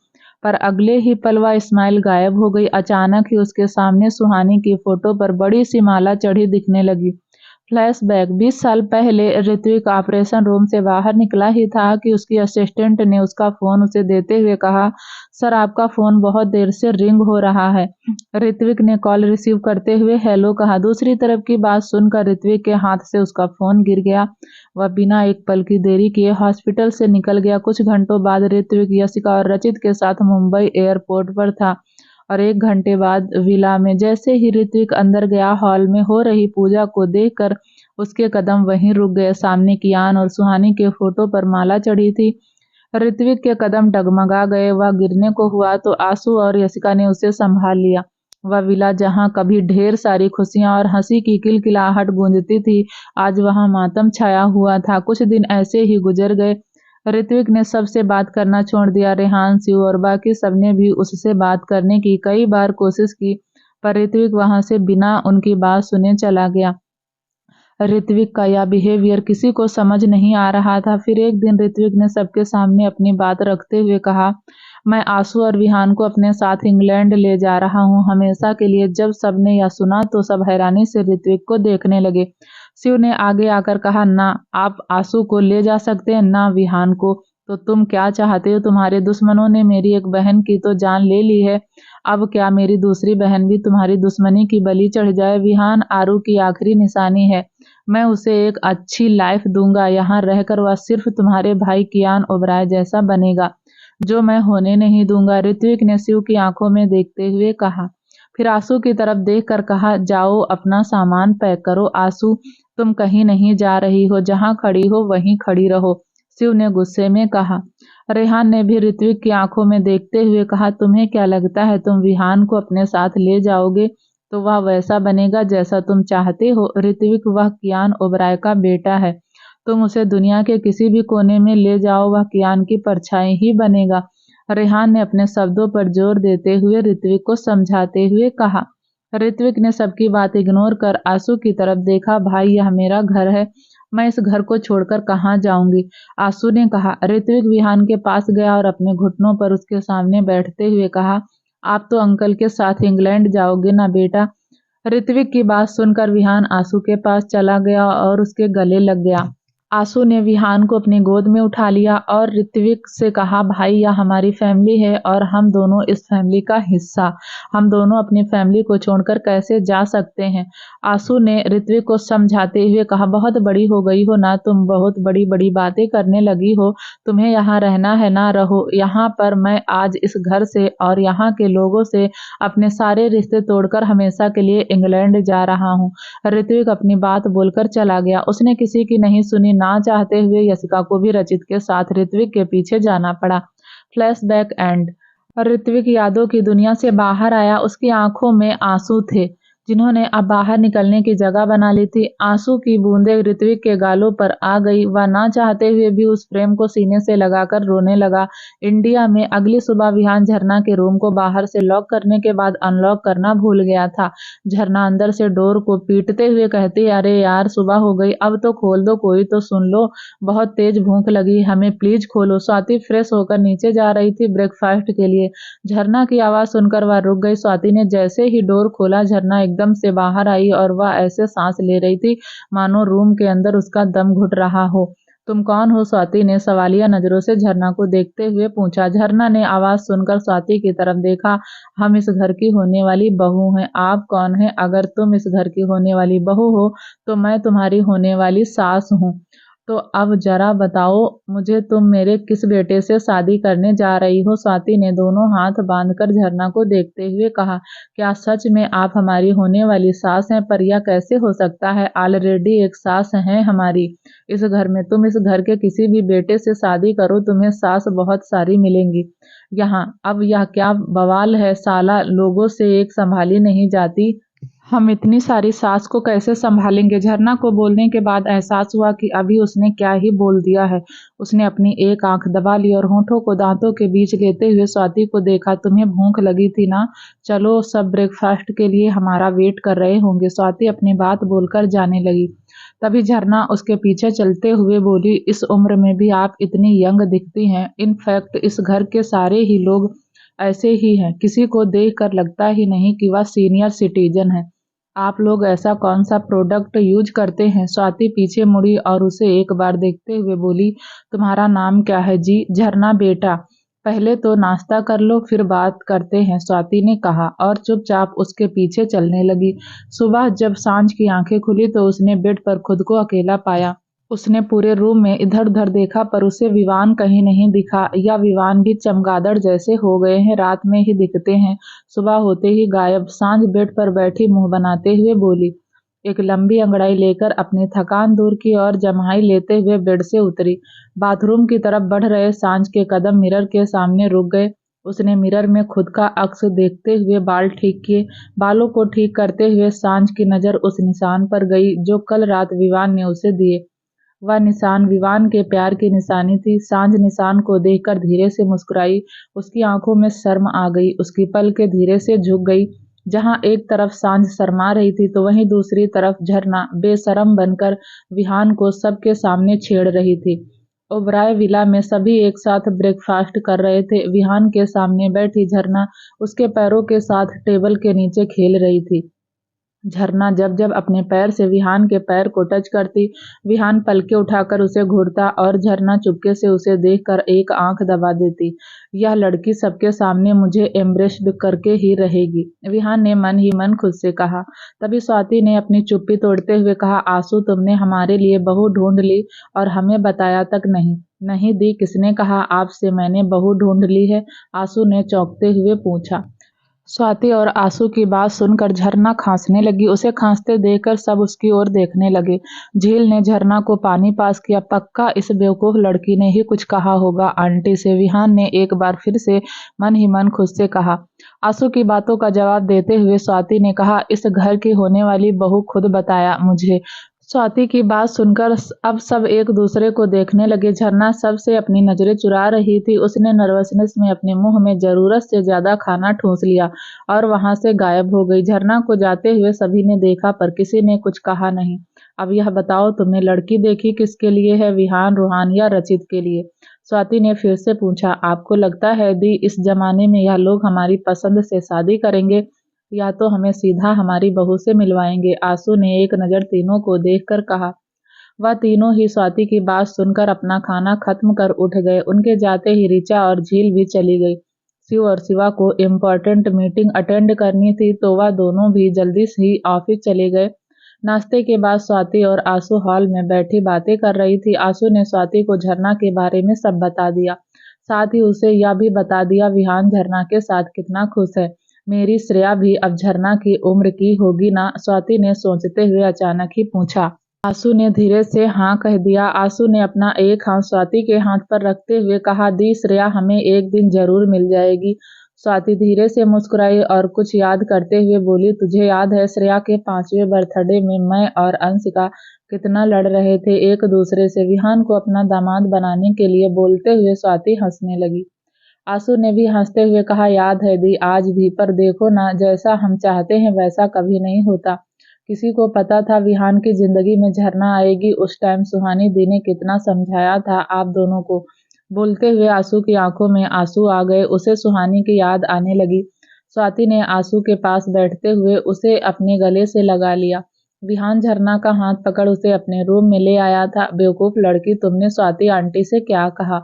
पर अगले ही पल वह स्माइल गायब हो गई। अचानक ही उसके सामने सुहानी की फोटो पर बड़ी सी माला चढ़ी दिखने लगी। फ्लैशबैक 20 साल पहले ऋत्विक ऑपरेशन रूम से बाहर निकला ही था कि उसकी असिस्टेंट ने उसका फोन उसे देते हुए कहा, सर आपका फोन बहुत देर से रिंग हो रहा है। ऋत्विक ने कॉल रिसीव करते हुए हेलो कहा। दूसरी तरफ की बात सुनकर ऋत्विक के हाथ से उसका फोन गिर गया। वह बिना एक पल की देरी किए हॉस्पिटल से निकल गया। कुछ घंटों बाद ऋत्विक यशिका और रचित के साथ मुंबई एयरपोर्ट पर था और 1 घंटे बाद विला में। जैसे ही ऋत्विक अंदर गया, हॉल में हो रही पूजा को देखकर उसके कदम वहीं रुक गए। सामने कियान और सुहानी के फोटो पर माला चढ़ी थी। ऋत्विक के कदम डगमगा गए। वह गिरने को हुआ तो आंसू और यशिका ने उसे संभाल लिया। वह विला जहां कभी ढेर सारी खुशियां और हंसी की किलकिलाहट गूंजती थी, आज वहां मातम छाया हुआ था। कुछ दिन ऐसे ही गुजर गए। ऋत्विक ने सबसे बात करना छोड़ दिया। रेहान, शिव और बाकी सबने भी उससे बात करने की कई बार कोशिश की, पर ऋत्विक वहां से बिना उनकी बात सुने चला गया। ऋत्विक का यह बिहेवियर किसी को समझ नहीं आ रहा था। फिर एक दिन ऋत्विक ने सबके सामने अपनी बात रखते हुए कहा, मैं आंसू और विहान को अपने साथ इंग्लैंड ले जा रहा हूँ, हमेशा के लिए। जब सबने यह सुना तो सब हैरानी से ऋत्विक को देखने लगे। शिव ने आगे आकर कहा, ना आप आंसू को ले जा सकते हैं, ना विहान को। तो तुम क्या चाहते हो? तुम्हारे दुश्मनों ने मेरी एक बहन की तो जान ले ली है, अब क्या मेरी दूसरी बहन भी तुम्हारी दुश्मनी की बलि चढ़ जाए? विहान आरू की आखिरी निशानी है। मैं उसे एक अच्छी लाइफ दूंगा। यहाँ रहकर वह सिर्फ तुम्हारे भाई कियान ओबराय जैसा बनेगा, जो मैं होने नहीं दूंगा। ऋत्विक ने शिव की आंखों में देखते हुए कहा। फिर आंसू की तरफ देखकर कहा, जाओ अपना सामान पैक करो। आंसू, तुम कहीं नहीं जा रही हो, जहाँ खड़ी हो वहीं खड़ी रहो, शिव ने गुस्से में कहा। रेहान ने भी ऋत्विक की आंखों में देखते हुए कहा, तुम्हें क्या लगता है तुम विहान को अपने साथ ले जाओगे तो वह वैसा बनेगा जैसा तुम चाहते हो? ऋत्विक, वह कियान ओबराय का बेटा है। तुम उसे दुनिया के किसी भी कोने में ले जाओ, वह कियान की परछाई ही बनेगा। रेहान ने अपने शब्दों पर जोर देते हुए ऋत्विक को समझाते हुए कहा। ऋत्विक ने सबकी बात इग्नोर कर आंसू की तरफ देखा। भाई, यह मेरा घर है, मैं इस घर को छोड़कर कहाँ जाऊंगी? आंसू ने कहा। ऋत्विक विहान के पास गया और अपने घुटनों पर उसके सामने बैठते हुए कहा, आप तो अंकल के साथ इंग्लैंड जाओगे ना बेटा? ऋत्विक की बात सुनकर विहान आंसू के पास चला गया और उसके गले लग गया। आंसू ने विहान को अपनी गोद में उठा लिया और ऋत्विक से कहा, भाई यह हमारी फैमिली है और हम दोनों इस फैमिली का हिस्सा। हम दोनों अपनी फैमिली को छोड़कर कैसे जा सकते हैं? आंसू ने ऋत्विक को समझाते हुए कहा, बहुत बड़ी हो गई हो ना तुम, बहुत बड़ी बड़ी बातें करने लगी हो। तुम्हें यहाँ रहना है ना रहो। यहाँ पर मैं आज इस घर से और यहाँ के लोगों से अपने सारे रिश्ते तोड़कर हमेशा के लिए इंग्लैंड जा रहा हूँ। ऋत्विक अपनी बात बोलकर चला गया। उसने किसी की नहीं सुनी। ना चाहते हुए यशिका को भी रचित के साथ ऋत्विक के पीछे जाना पड़ा। Flashback and. ऋत्विक यादों की दुनिया से बाहर आया। उसकी आंखों में आंसू थे जिन्होंने अब बाहर निकलने की जगह बना ली थी। आंसू की बूंदें ऋत्विक के गालों पर आ गई। वह ना चाहते हुए भी उस फ्रेम को सीने से लगाकर रोने लगा। इंडिया में अगली सुबह विहान झरना के रूम को बाहर से लॉक करने के बाद अनलॉक करना भूल गया था। झरना अंदर से डोर को पीटते हुए कहती, अरे यार सुबह हो गई, अब तो खोल दो, कोई तो सुन लो, बहुत तेज भूख लगी, हमें प्लीज खोलो। स्वाति फ्रेश होकर नीचे जा रही थी ब्रेकफास्ट के लिए। झरना की आवाज सुनकर वह रुक गई। स्वाति ने जैसे ही डोर खोला, झरना एकदम से बाहर आई और वह ऐसे सांस ले रही थी मानो रूम के अंदर उसका दम घुट रहा हो। तुम कौन हो? स्वाति ने सवालिया नजरों से झरना को देखते हुए पूछा। झरना ने आवाज सुनकर स्वाति की तरफ देखा। हम इस घर की होने वाली बहू हैं। आप कौन हैं? अगर तुम इस घर की होने वाली बहू हो तो मैं तुम्हारी होने वाली सास हूँ। तो अब जरा बताओ मुझे, तुम मेरे किस बेटे से शादी करने जा रही हो? स्वाति ने दोनों हाथ बांधकर झरना को देखते हुए कहा, क्या सच में आप हमारी होने वाली सास हैं? पर यह कैसे हो सकता है? ऑलरेडी एक सास है हमारी इस घर में। तुम इस घर के किसी भी बेटे से शादी करो, तुम्हें सास बहुत सारी मिलेंगी यहाँ। अब यह क्या बवाल है साला, लोगों से एक संभाली नहीं जाती, हम इतनी सारी सास को कैसे संभालेंगे? झरना को बोलने के बाद एहसास हुआ कि अभी उसने क्या ही बोल दिया है। उसने अपनी एक आंख दबा ली और होठों को दांतों के बीच लेते हुए स्वाति को देखा। तुम्हें भूख लगी थी ना? चलो, सब ब्रेकफास्ट के लिए हमारा वेट कर रहे होंगे। स्वाति अपनी बात बोलकर जाने लगी। तभी झरना उसके पीछे चलते हुए बोली, इस उम्र में भी आप इतनी यंग दिखती हैं। इनफैक्ट इस घर के सारे ही लोग ऐसे ही हैं, किसी को देख कर लगता ही नहीं कि वह सीनियर सिटीजन है। आप लोग ऐसा कौन सा प्रोडक्ट यूज करते हैं? स्वाति पीछे मुड़ी और उसे एक बार देखते हुए बोली, तुम्हारा नाम क्या है जी? झरना बेटा, पहले तो नाश्ता कर लो फिर बात करते हैं, स्वाति ने कहा और चुपचाप उसके पीछे चलने लगी। सुबह जब सांझ की आंखें खुली तो उसने बेड पर खुद को अकेला पाया। उसने पूरे रूम में इधर उधर देखा पर उसे विवान कहीं नहीं दिखा। या विवान भी चमगादड़ जैसे हो गए हैं, रात में ही दिखते हैं, सुबह होते ही गायब। सांझ बेड पर बैठी मुंह बनाते हुए बोली। एक लंबी अंगड़ाई लेकर अपनी थकान दूर की और जम्हाई लेते हुए बेड से उतरी। बाथरूम की तरफ बढ़ रहे सांझ के कदम मिरर के सामने रुक गए। उसने मिरर में खुद का अक्स देखते हुए बाल ठीक किए। बालों को ठीक करते हुए सांझ की नजर उस निशान पर गई जो कल रात विवान ने उसे दिए। वह निशान विवान के प्यार की निशानी थी। सांझ निशान को देखकर धीरे से मुस्कुराई। उसकी आंखों में शर्म आ गई। उसकी पलकें धीरे से झुक गई। जहां एक तरफ सांझ शर्मा रही थी तो वहीं दूसरी तरफ झरना बेशरम बनकर विहान को सबके सामने छेड़ रही थी। ओबराय विला में सभी एक साथ ब्रेकफास्ट कर रहे थे। विहान के सामने बैठी झरना उसके पैरों के साथ टेबल के नीचे खेल रही थी। झरना जब जब अपने पैर से विहान के पैर को टच करती, विहान पलके उठाकर उसे घूरता और झरना चुपके से उसे देखकर एक आंख दबा देती। यह लड़की सबके सामने मुझे एम्ब्रेस्ड करके ही रहेगी, विहान ने मन ही मन खुद से कहा। तभी स्वाति ने अपनी चुप्पी तोड़ते हुए कहा, आंसू, तुमने हमारे लिए बहू ढूंढ ली और हमें बताया तक नहीं? नहीं दी, किसने कहा आपसे मैंने बहू ढूंढ ली है? आंसू ने चौंकते हुए पूछा। स्वाति और आंसू की बात सुनकर झरना खांसने लगी। उसे खांसते देखकर सब उसकी ओर देखने लगे। झील ने झरना को पानी पास किया। पक्का इस बेवकूफ लड़की ने ही कुछ कहा होगा आंटी से, विहान ने एक बार फिर से मन ही मन खुद से कहा। आंसू की बातों का जवाब देते हुए स्वाति ने कहा, इस घर की होने वाली बहू खुद बताया मुझे। स्वाति की बात सुनकर अब सब एक दूसरे को देखने लगे। झरना सबसे अपनी नजरें चुरा रही थी। उसने नर्वसनेस में अपने मुंह में जरूरत से ज्यादा खाना ठूंस लिया और वहां से गायब हो गई। झरना को जाते हुए सभी ने देखा पर किसी ने कुछ कहा नहीं। अब यह बताओ, तुमने लड़की देखी किसके लिए है, विहान, रूहान या रचित के लिए? स्वाति ने फिर से पूछा। आपको लगता है दी इस जमाने में यह लोग हमारी पसंद से शादी करेंगे या तो हमें सीधा हमारी बहू से मिलवाएंगे? आंसू ने एक नजर तीनों को देखकर कहा। वह तीनों ही स्वाति की बात सुनकर अपना खाना खत्म कर उठ गए। उनके जाते ही ऋचा और झील भी चली गई। शिव और शिवा को इम्पोर्टेंट मीटिंग अटेंड करनी थी तो वह दोनों भी जल्दी से ही ऑफिस चले गए। नाश्ते के बाद स्वाति और आंसू हॉल में बैठी बातें कर रही थी। आंसू ने स्वाति को झरना के बारे में सब बता दिया। साथ ही उसे यह भी बता दिया विहान झरना के साथ कितना खुश है। मेरी श्रेया भी अब झरना की उम्र की होगी ना? स्वाति ने सोचते हुए अचानक ही पूछा। आंसू ने धीरे से हाँ कह दिया। आंसू ने अपना एक हाथ स्वाति के हाथ पर रखते हुए कहा, दी श्रेया हमें एक दिन जरूर मिल जाएगी। स्वाति धीरे से मुस्कुराई और कुछ याद करते हुए बोली, तुझे याद है श्रेया के 5वें बर्थडे में मैं और अंशिका कितना लड़ रहे थे एक दूसरे से, विहान को अपना दामाद बनाने के लिए। बोलते हुए स्वाति हंसने लगी। आंसू ने भी हंसते हुए कहा, याद है दी, आज भी, पर देखो ना, जैसा हम चाहते हैं वैसा कभी नहीं होता। किसी को पता था विहान की जिंदगी में झरना आएगी? उस टाइम सुहानी दी ने कितना समझाया था आप दोनों को। बोलते हुए आंसू की आंखों में आंसू आ गए। उसे सुहानी की याद आने लगी। स्वाति ने आंसू के पास बैठते हुए उसे अपने गले से लगा लिया। विहान झरना का हाथ पकड़ उसे अपने रूम में ले आया था। बेवकूफ लड़की, तुमने स्वाति आंटी से क्या कहा?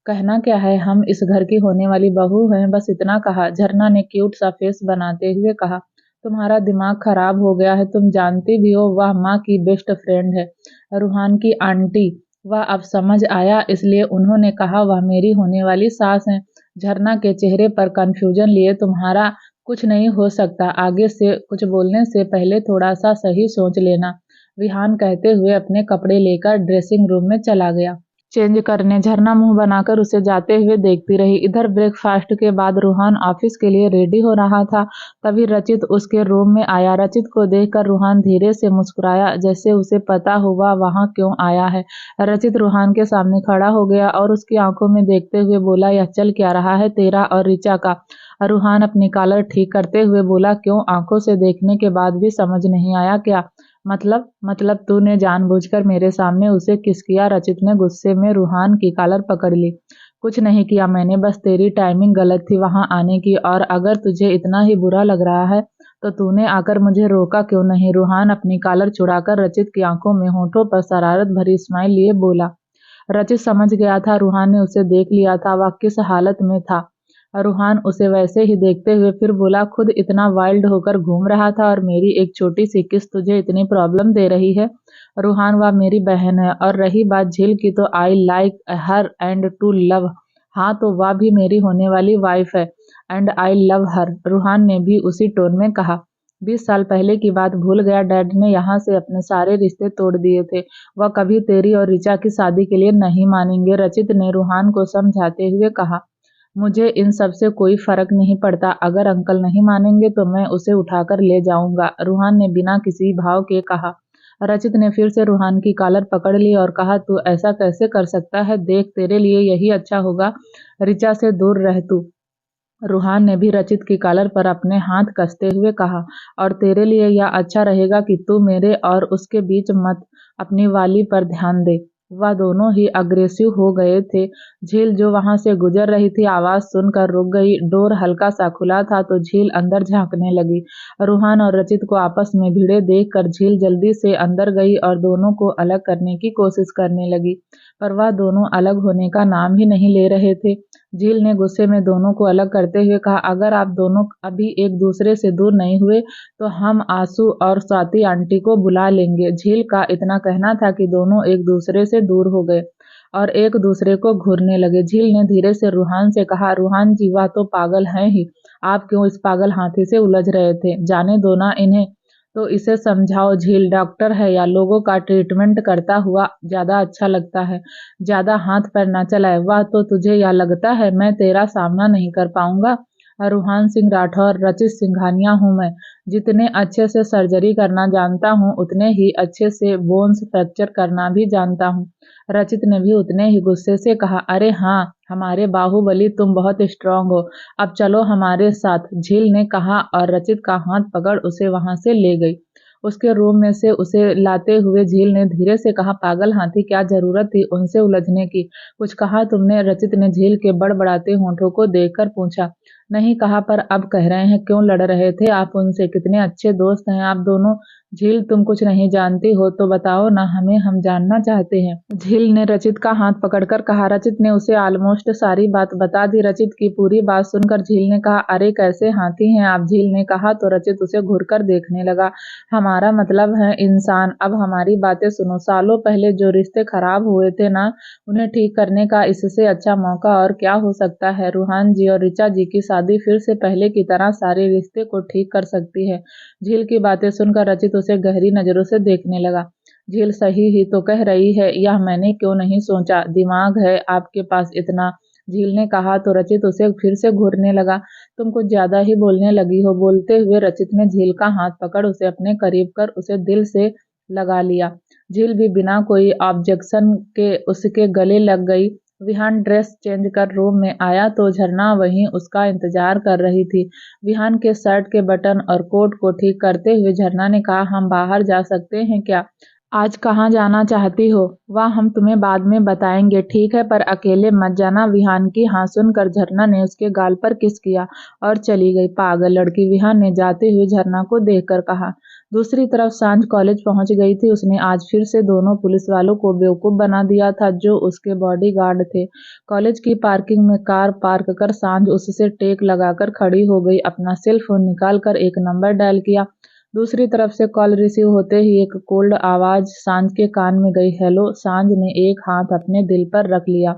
कहना क्या है, हम इस घर की होने वाली बहू हैं, बस इतना कहा। झरना ने क्यूट सा फेस बनाते हुए कहा, तुम्हारा दिमाग खराब हो गया है, तुम जानती भी हो वह माँ की बेस्ट फ्रेंड है, रूहान की आंटी। वह अब समझ आया, इसलिए उन्होंने कहा वह मेरी होने वाली सास है। झरना के चेहरे पर कंफ्यूजन लिए, तुम्हारा कुछ नहीं हो सकता, आगे से कुछ बोलने से पहले थोड़ा सा सही सोच लेना, विहान कहते हुए अपने कपड़े लेकर ड्रेसिंग रूम में चला गया। चेंज करने झरना मुंह बनाकर उसे जाते हुए देखती रही। इधर ब्रेकफास्ट के बाद रूहान ऑफिस के लिए रेडी हो रहा था, तभी रचित उसके रूम में आया। रचित को देखकर रूहान धीरे से मुस्कुराया, जैसे उसे पता हुआ वहां क्यों आया है। रचित रूहान के सामने खड़ा हो गया और उसकी आंखों में देखते हुए बोला, यह चल क्या रहा है तेरा और ऋचा का? रूहान अपनी कॉलर ठीक करते हुए बोला, क्यों, आंखों से देखने के बाद भी समझ नहीं आया क्या? मतलब तूने जानबूझकर मेरे सामने उसे किस किया? रचित ने गुस्से में रूहान की कॉलर पकड़ ली। कुछ नहीं किया मैंने, बस तेरी टाइमिंग गलत थी वहां आने की, और अगर तुझे इतना ही बुरा लग रहा है तो तूने आकर मुझे रोका क्यों नहीं? रूहान अपनी कॉलर छुड़ाकर रचित की आंखों में होठों पर शरारत भरी स्माइल लिए बोला। रचित समझ गया था रूहान ने उसे देख लिया था, वह किस हालत में था। रूहान उसे वैसे ही देखते हुए फिर बोला, खुद इतना वाइल्ड होकर घूम रहा था और मेरी एक छोटी सी किस तुझे इतनी प्रॉब्लम दे रही है? रूहान, वह मेरी बहन है, और रही बात झील की तो I like her and to love. हाँ तो वह भी मेरी होने वाली वाइफ है and I love her, Ruhan ने भी उसी टोन में कहा। 20 साल पहले की बात भूल गया? डैड ने यहाँ से अपने सारे रिश्ते तोड़ दिए थे, वह कभी तेरी और ऋचा की शादी के लिए नहीं मानेंगे, रचित ने रूहान को समझाते हुए कहा। मुझे इन सब से कोई फर्क नहीं पड़ता, अगर अंकल नहीं मानेंगे तो मैं उसे उठाकर ले जाऊंगा, रूहान ने बिना किसी भाव के कहा। रचित ने फिर से रूहान की कॉलर पकड़ ली और कहा, तू ऐसा कैसे कर सकता है? देख, तेरे लिए यही अच्छा होगा, ऋचा से दूर रह तू। रूहान ने भी रचित की कॉलर पर अपने हाथ कसते हुए कहा, और तेरे लिए यह अच्छा रहेगा कि तू मेरे और उसके बीच मत अपनी वाली पर ध्यान दे। वह दोनों ही अग्रेसिव हो गए थे। झील जो वहां से गुजर रही थी आवाज सुनकर रुक गई। डोर हल्का सा खुला था तो झील अंदर झांकने लगी। रूहान और रचित को आपस में भिड़े देखकर झील जल्दी से अंदर गई और दोनों को अलग करने की कोशिश करने लगी, पर वह दोनों अलग होने का नाम ही नहीं ले रहे थे। झील ने गुस्से में दोनों को अलग करते हुए कहा, अगर आप दोनों अभी एक दूसरे से दूर नहीं हुए तो हम आंसू और स्वाति आंटी को बुला लेंगे। झील का इतना कहना था कि दोनों एक दूसरे से दूर हो गए और एक दूसरे को घूरने लगे। झील ने धीरे से रूहान से कहा, रूहान जी, वह तो पागल है ही, आप क्यों इस पागल हाथी से उलझ रहे थे? जाने दो ना इन्हें, तो इसे समझाओ। झील डॉक्टर है या लोगों का ट्रीटमेंट करता हुआ ज्यादा अच्छा लगता है? ज्यादा हाथ पैर ना चलाए। वाह, तो तुझे या लगता है मैं तेरा सामना नहीं कर पाऊंगा? रूहान सिंह राठौर, रचित सिंघानिया हूँ मैं। जितने अच्छे से सर्जरी करना जानता हूँ उतने ही अच्छे से बोन्स फ्रैक्चर करना भी जानता हूँ। रचित ने भी उतने ही गुस्से से कहा, अरे हाँ हमारे बाहुबली, तुम बहुत स्ट्रांग हो, अब चलो हमारे साथ, झील ने कहा और रचित का हाथ पकड़ उसे वहां से ले गई। उसके रूम में से उसे लाते हुए झील ने धीरे से कहा, पागल हाथी, क्या जरूरत थी उनसे उलझने की? कुछ कहा तुमने? रचित ने झील के बड़बड़ाते होठों को देखकर पूछा। नहीं कहा, पर अब कह रहे हैं, क्यों लड़ रहे थे आप उनसे? कितने अच्छे दोस्त हैं आप दोनों। झील, तुम कुछ नहीं जानती हो तो बताओ ना हमें, हम जानना चाहते हैं, झील ने रचित का हाथ पकड़कर कहा। रचित ने उसे ऑलमोस्ट सारी बात बता दी। रचित की पूरी बात सुनकर झील ने कहा, अरे कैसे हाथी हैं आप? झील ने कहा तो रचित उसे घूरकर देखने लगा। हमारा मतलब है इंसान। अब हमारी बातें सुनो। सालों पहले जो रिश्ते खराब हुए थे ना, उन्हें ठीक करने का इससे अच्छा मौका और क्या हो सकता है? रूहान जी और ऋचा जी की शादी फिर से पहले की तरह सारे रिश्ते को ठीक कर सकती है। झील की बातें सुनकर रचित उसे गहरी नजरों से देखने लगा। झील सही ही तो कह रही है, यह मैंने क्यों नहीं सोचा? दिमाग है आपके पास इतना? झील ने कहा तो रचित उसे फिर से घूरने लगा। तुम कुछ ज्यादा ही बोलने लगी हो। बोलते हुए रचित ने झील का हाथ पकड़ उसे अपने करीब कर उसे दिल से लगा लिया। झील भी बिना कोई ऑब्जेक्शन के उसके गले लग गई। विहान ड्रेस चेंज कर रूम में आया तो झरना वहीं उसका इंतजार कर रही थी। विहान के शर्ट के बटन और कोट को ठीक करते हुए झरना ने कहा, हम बाहर जा सकते हैं क्या? आज कहाँ जाना चाहती हो? वह हम तुम्हें बाद में बताएंगे, ठीक है, पर अकेले मत जाना। विहान की हाँ सुनकर झरना ने उसके गाल पर किस किया और चली गई। पागल लड़की, विहान ने जाते हुए झरना को देखकर कहा। दूसरी तरफ सांझ कॉलेज पहुंच गई थी। उसने आज फिर से दोनों पुलिस वालों को बेवकूफ बना दिया था जो उसके बॉडीगार्ड थे। कॉलेज की पार्किंग में कार पार्क कर सांझ उससे टेक लगाकर खड़ी हो गई। अपना सेल फोन निकाल कर एक नंबर डायल किया। दूसरी तरफ से कॉल रिसीव होते ही एक कोल्ड आवाज सांझ के कान में गई। हेलो। सांझ ने एक हाथ अपने दिल पर रख लिया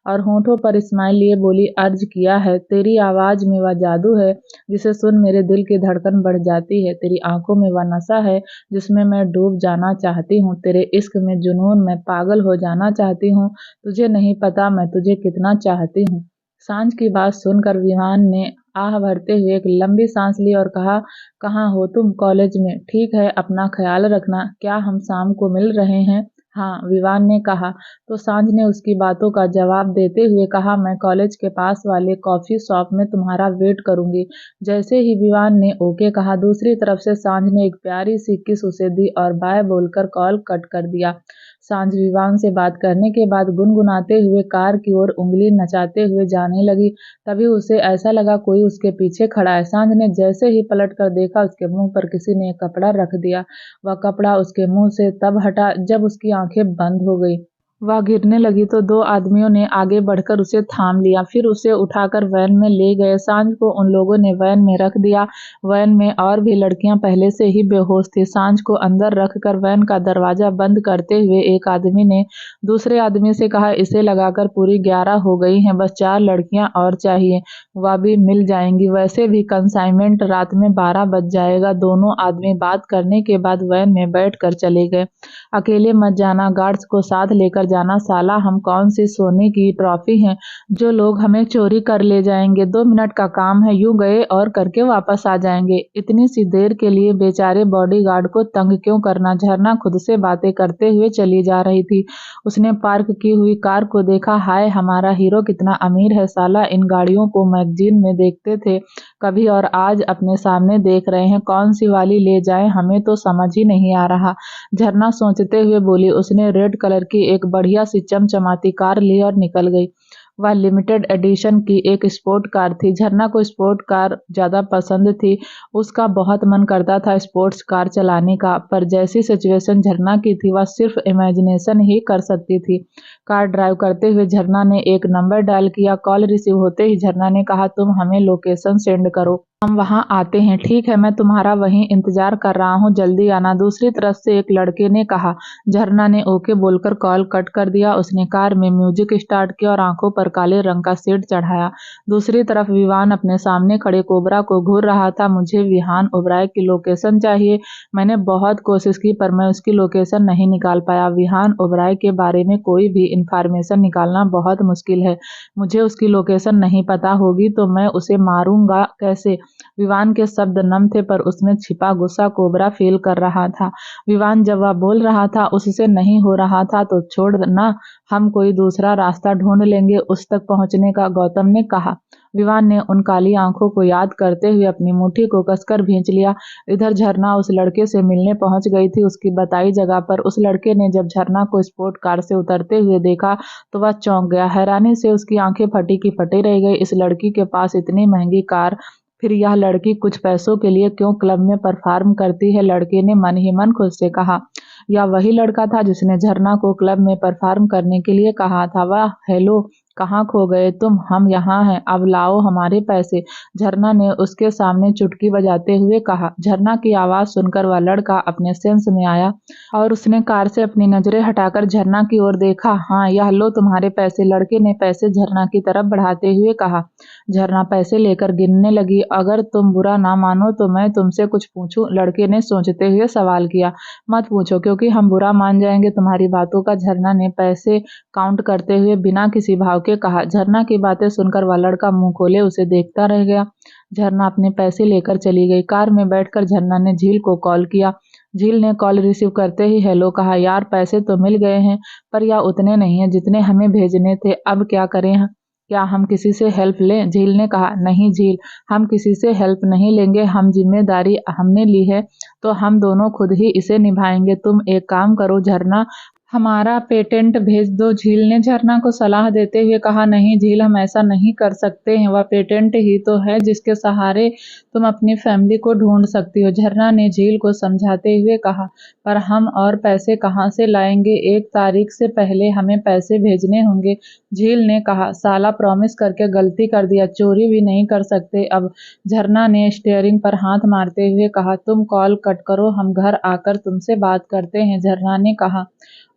और होठों पर स्माइल लिए बोली, अर्ज किया है। तेरी आवाज में वह जादू है जिसे सुन मेरे दिल की धड़कन बढ़ जाती है। तेरी आंखों में वह नशा है जिसमें मैं डूब जाना चाहती हूँ। तेरे इश्क में जुनून, मैं पागल हो जाना चाहती हूँ। तुझे नहीं पता मैं तुझे कितना चाहती हूँ। सांझ की बात सुनकर विहान ने आह भरते हुए एक लंबी सांस ली और कहा, कहाँ हो तुम? कॉलेज में। ठीक है, अपना ख्याल रखना। क्या हम शाम को मिल रहे हैं? हाँ, विवान ने कहा। तो सांझ ने उसकी बातों का जवाब देते हुए कहा, मैं कॉलेज के पास वाले कॉफी शॉप में तुम्हारा वेट करूंगी। जैसे ही विवान ने ओके कहा, दूसरी तरफ से सांझ ने एक प्यारी सी किस उसे दी और बाय बोलकर कॉल कट कर दिया। सांझ विवान से बात करने के बाद गुनगुनाते हुए कार की ओर उंगली नचाते हुए जाने लगी। तभी उसे ऐसा लगा कोई उसके पीछे खड़ा है। सांझ ने जैसे ही पलट कर देखा, उसके मुंह पर किसी ने एक कपड़ा रख दिया। वह कपड़ा उसके मुंह से तब हटा जब उसकी आंखें बंद हो गई। वह गिरने लगी तो दो आदमियों ने आगे बढ़कर उसे थाम लिया, फिर उसे उठाकर वैन में ले गए। सांझ को उन लोगों ने वैन में रख दिया। वैन में और भी लड़कियां पहले से ही बेहोश थी। सांझ को अंदर रखकर वैन का दरवाजा बंद करते हुए एक आदमी ने दूसरे आदमी से कहा, इसे लगाकर पूरी 11 हो गई हैं, बस 4 लड़कियां और चाहिए, वह भी मिल जाएंगी। वैसे भी कंसाइनमेंट रात में 12 बज जाएगा। दोनों आदमी बात करने के बाद वैन में बैठ कर चले गए। अकेले मत जाना, गार्ड्स को साथ लेकर जाना। साला हम कौन सी सोने की ट्रॉफी हैं जो लोग हमें चोरी कर ले जाएंगे। 2 मिनट का काम है, यूं गए और करके वापस आ जाएंगे। इतनी सी देर के लिए बेचारे बॉडीगार्ड को तंग क्यों करना। झरना खुद से बातें करते हुए चली जा रही थी। उसने पार्क की हुई कार को देखा। हाय, हमारा हीरो कितना अमीर है। साला इन गाड़ियों को मैगजीन में देखते थे कभी और आज अपने सामने देख रहे हैं। कौन सी वाली ले जाएं, हमें तो समझ ही नहीं आ रहा। झरना सोचते हुए बोली। उसने रेड कलर की एक बढ़िया सी चमचमाती कार ली और निकल गई। वह लिमिटेड एडिशन की एक स्पोर्ट कार थी। झरना को स्पोर्ट कार ज्यादा पसंद थी। उसका बहुत मन करता था स्पोर्ट्स कार चलाने का, पर जैसी सिचुएशन झरना की थी वह सिर्फ इमेजिनेशन ही कर सकती थी। कार ड्राइव करते हुए झरना ने एक नंबर डायल किया। कॉल रिसीव होते ही झरना ने कहा, तुम हमें लोकेशन सेंड करो, हम वहां आते हैं। ठीक है, मैं तुम्हारा वहीं इंतजार कर रहा हूँ, जल्दी आना। दूसरी तरफ से एक लड़के ने कहा। झरना ने ओके बोलकर कॉल कट कर दिया। उसने कार में म्यूजिक स्टार्ट किया और आंखों पर काले रंग का शेड चढ़ाया। दूसरी तरफ विवान अपने सामने खड़े कोबरा को घूर रहा था। मुझे विहान ओबराय की लोकेशन चाहिए। मैंने बहुत कोशिश की पर मैं उसकी लोकेशन नहीं निकाल पाया। विहान ओबराय के बारे में कोई भी इंफॉर्मेशन निकालना बहुत मुश्किल है। मुझे उसकी लोकेशन नहीं पता होगी तो मैं उसे मारूंगा कैसे। विवान के शब्द नम थे पर उसमें छिपा गुस्सा कोबरा फील कर रहा था। विवान जब वह बोल रहा था उससे नहीं हो रहा था तो छोड़ ना, हम कोई दूसरा रास्ता ढूंढ लेंगे उस तक पहुंचने का, गौतम ने कहा। विवान ने उन काली आंखों को याद करते हुए अपनी मुट्ठी को कसकर भींच लिया। इधर झरना उस लड़के से मिलने पहुंच गई थी उसकी बताई जगह पर। उस लड़के ने जब झरना को स्पोर्ट कार से उतरते हुए देखा तो वह चौंक गया। हैरानी से उसकी आंखें फटी की फटी रह गई। इस लड़की के पास इतनी महंगी कार, फिर यह लड़की कुछ पैसों के लिए क्यों क्लब में परफॉर्म करती है। लड़के ने मन ही मन खुद से कहा। यह वही लड़का था जिसने झरना को क्लब में परफॉर्म करने के लिए कहा था। वाह, हेलो, कहाँ खो गए तुम? हम यहाँ हैं, अब लाओ हमारे पैसे, झरना ने उसके सामने चुटकी बजाते हुए कहा। झरना की आवाज सुनकर वह लड़का अपने सेंस में आया और उसने कार से अपनी नजरें हटाकर झरना की ओर देखा। हाँ, यह लो तुम्हारे पैसे, लड़के ने पैसे झरना की तरफ बढ़ाते हुए कहा। झरना पैसे लेकर गिनने लगी। अगर तुम बुरा ना मानो तो मैं तुमसे कुछ पूछूं, लड़के ने सोचते हुए सवाल किया। मत पूछो, क्योंकि हम बुरा मान जाएंगे तुम्हारी बातों का। झरना ने पैसे काउंट करते हुए बिना किसी भाव के कहा। झरना की बातें सुनकर वह लड़का मुंह खोले उसे देखता रह गया। झरना अपने पैसे लेकर चली गई। कार में बैठकर झरना ने झील को कॉल किया। झील ने कॉल रिसीव करते ही हेलो कहा। यार पैसे तो मिल गए हैं, पर यह उतने नहीं हैं जितने हमें भेजने थे। अब क्या करें? क्या हम किसी से हेल्प लें? झील ने कहा। नहीं झील, हम किसी से हेल्प नहीं लेंगे। हम जिम्मेदारी हमने ली है तो हम दोनों खुद ही इसे निभाएंगे। तुम एक काम करो झरना, हमारा पेटेंट भेज दो। झील ने झरना को सलाह देते हुए कहा। नहीं झील, हम ऐसा नहीं कर सकते हैं। वह पेटेंट ही तो है जिसके सहारे तुम अपनी फैमिली को ढूंढ सकती हो। झरना ने झील को समझाते हुए कहा। पर हम और पैसे कहाँ से लाएंगे? 1 तारीख से पहले हमें पैसे भेजने होंगे। झील ने कहा। साला प्रॉमिस करके गलती कर दिया, चोरी भी नहीं कर सकते अब। झरना ने स्टीयरिंग पर हाथ मारते हुए कहा। तुम कॉल कट करो, हम घर आकर तुमसे बात करते हैं, झरना ने कहा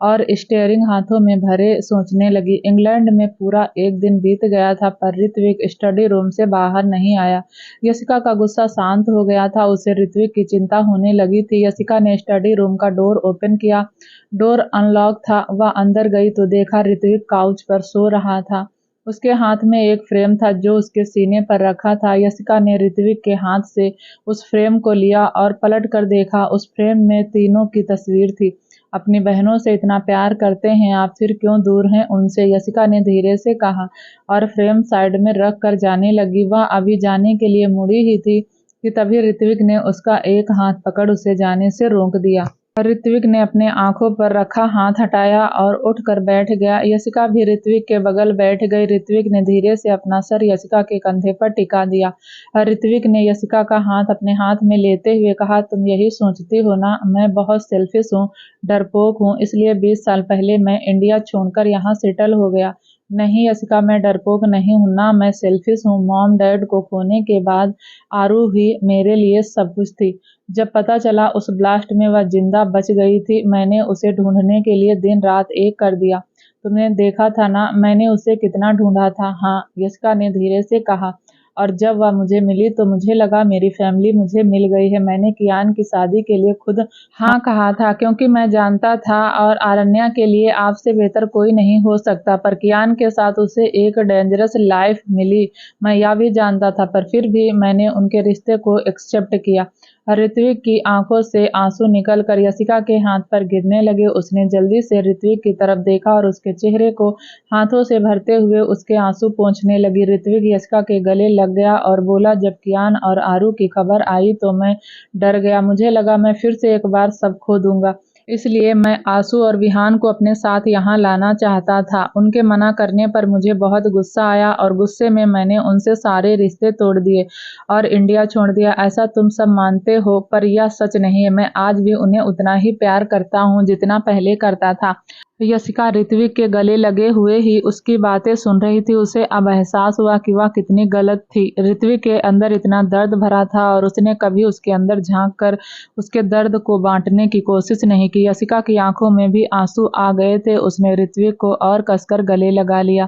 और स्टीयरिंग हाथों में भरे सोचने लगी। इंग्लैंड में पूरा एक दिन बीत गया था, पर ऋत्विक स्टडी रूम से बाहर नहीं आया। यशिका का गुस्सा शांत हो गया था, उसे ऋत्विक की चिंता होने लगी थी। यशिका ने स्टडी रूम का डोर ओपन किया। डोर अनलॉक था। वह अंदर गई तो देखा ऋत्विक काउच पर सो रहा था। उसके हाथ में एक फ्रेम था जो उसके सीने पर रखा था। यशिका ने ऋत्विक के हाथ से उस फ्रेम को लिया और पलट कर देखा। उस फ्रेम में तीनों की तस्वीर थी। अपनी बहनों से इतना प्यार करते हैं आप, फिर क्यों दूर हैं उनसे? यशिका ने धीरे से कहा और फ्रेम साइड में रख कर जाने लगी। वह अभी जाने के लिए मुड़ी ही थी कि तभी ऋत्विक ने उसका एक हाथ पकड़ उसे जाने से रोक दिया। ऋत्विक ने अपने आंखों पर रखा हाथ हटाया और उठकर बैठ गया। यशिका भी ऋत्विक के बगल बैठ गई। ऋत्विक ने धीरे से अपना सर यशिका के कंधे पर टिका दिया। ऋत्विक ने यशिका का हाथ अपने हाथ में लेते हुए कहा। तुम यही सोचती हो ना, मैं बहुत सेल्फिश हूँ, डरपोक हूँ, इसलिए 20 साल पहले मैं इंडिया छोड़कर यहाँ सेटल हो गया। नहीं यशिका, मैं डरपोक नहीं हूँ ना, मैं सेल्फिश हूँ। मॉम डैड को खोने के बाद आरू ही मेरे लिए सब कुछ थी। जब पता चला उस ब्लास्ट में वह जिंदा बच गई थी, मैंने उसे ढूंढने के लिए दिन रात एक कर दिया। तुमने देखा था ना मैंने उसे कितना ढूंढा था। हाँ, यशिका ने धीरे से कहा, और जब वह मुझे मिली तो मुझे लगा मेरी फैमिली मुझे मिल गई है। मैंने कियान की शादी के लिए खुद हाँ कहा था, क्योंकि मैं जानता था और आरण्या के लिए आपसे बेहतर कोई नहीं हो सकता। पर कियान के साथ उसे एक डेंजरस लाइफ मिली, मैं यह भी जानता था, पर फिर भी मैंने उनके रिश्ते को एक्सेप्ट किया। ऋत्विक की आंखों से आंसू निकलकर यशिका के हाथ पर गिरने लगे। उसने जल्दी से ऋत्विक की तरफ देखा और उसके चेहरे को हाथों से भरते हुए उसके आंसू पोंछने लगी। ऋत्विक यशिका के गले लग गया और बोला, जब कियान और आरू की खबर आई तो मैं डर गया। मुझे लगा मैं फिर से एक बार सब खो दूंगा, इसलिए मैं आशु और विहान को अपने साथ यहाँ लाना चाहता था। उनके मना करने पर मुझे बहुत गुस्सा आया और गुस्से में मैंने उनसे सारे रिश्ते तोड़ दिए और इंडिया छोड़ दिया। ऐसा तुम सब मानते हो, पर यह सच नहीं है। मैं आज भी उन्हें उतना ही प्यार करता हूँ जितना पहले करता था। यशिका ऋत्विक के गले लगे हुए ही उसकी बातें सुन रही थी। उसे अब एहसास हुआ कि वह कितनी गलत थी। ऋत्विक के अंदर इतना दर्द भरा था और उसने कभी उसके अंदर झांक कर उसके दर्द को बांटने की कोशिश नहीं की। यशिका की आंखों में भी आंसू आ गए थे। उसने ऋत्विक को और कसकर गले लगा लिया।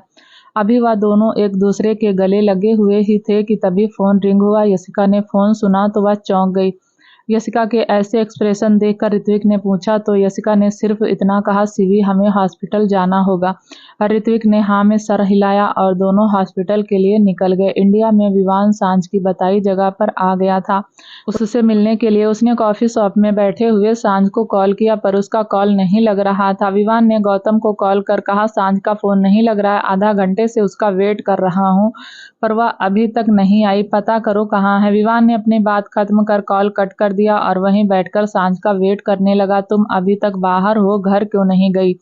अभी वह दोनों एक दूसरे के गले लगे हुए ही थे कि तभी फोन रिंग हुआ। यशिका ने फोन सुना तो वह चौंक गई। यशिका के ऐसे एक्सप्रेशन देखकर ऋत्विक ने पूछा तो यशिका ने सिर्फ इतना कहा, शिवी हमें हॉस्पिटल जाना होगा। ऋत्विक ने हाँ में सर हिलाया और दोनों हॉस्पिटल के लिए निकल गए। इंडिया में विवान सांझ की बताई जगह पर आ गया था। उससे मिलने के लिए उसने कॉफी शॉप में बैठे हुए सांझ को कॉल किया, पर उसका कॉल नहीं लग रहा था। विवान ने गौतम को कॉल कर कहा, सांझ का फोन नहीं लग रहा है, आधा घंटे से उसका वेट कर रहा हूँ पर वह अभी तक नहीं आई, पता करो कहाँ है। विवान ने अपनी बात खत्म कर कॉल कट कर दिया और वहीं बैठकर सांझ का वेट करने लगा। तुम अभी तक बाहर हो, घर क्यों नहीं गई?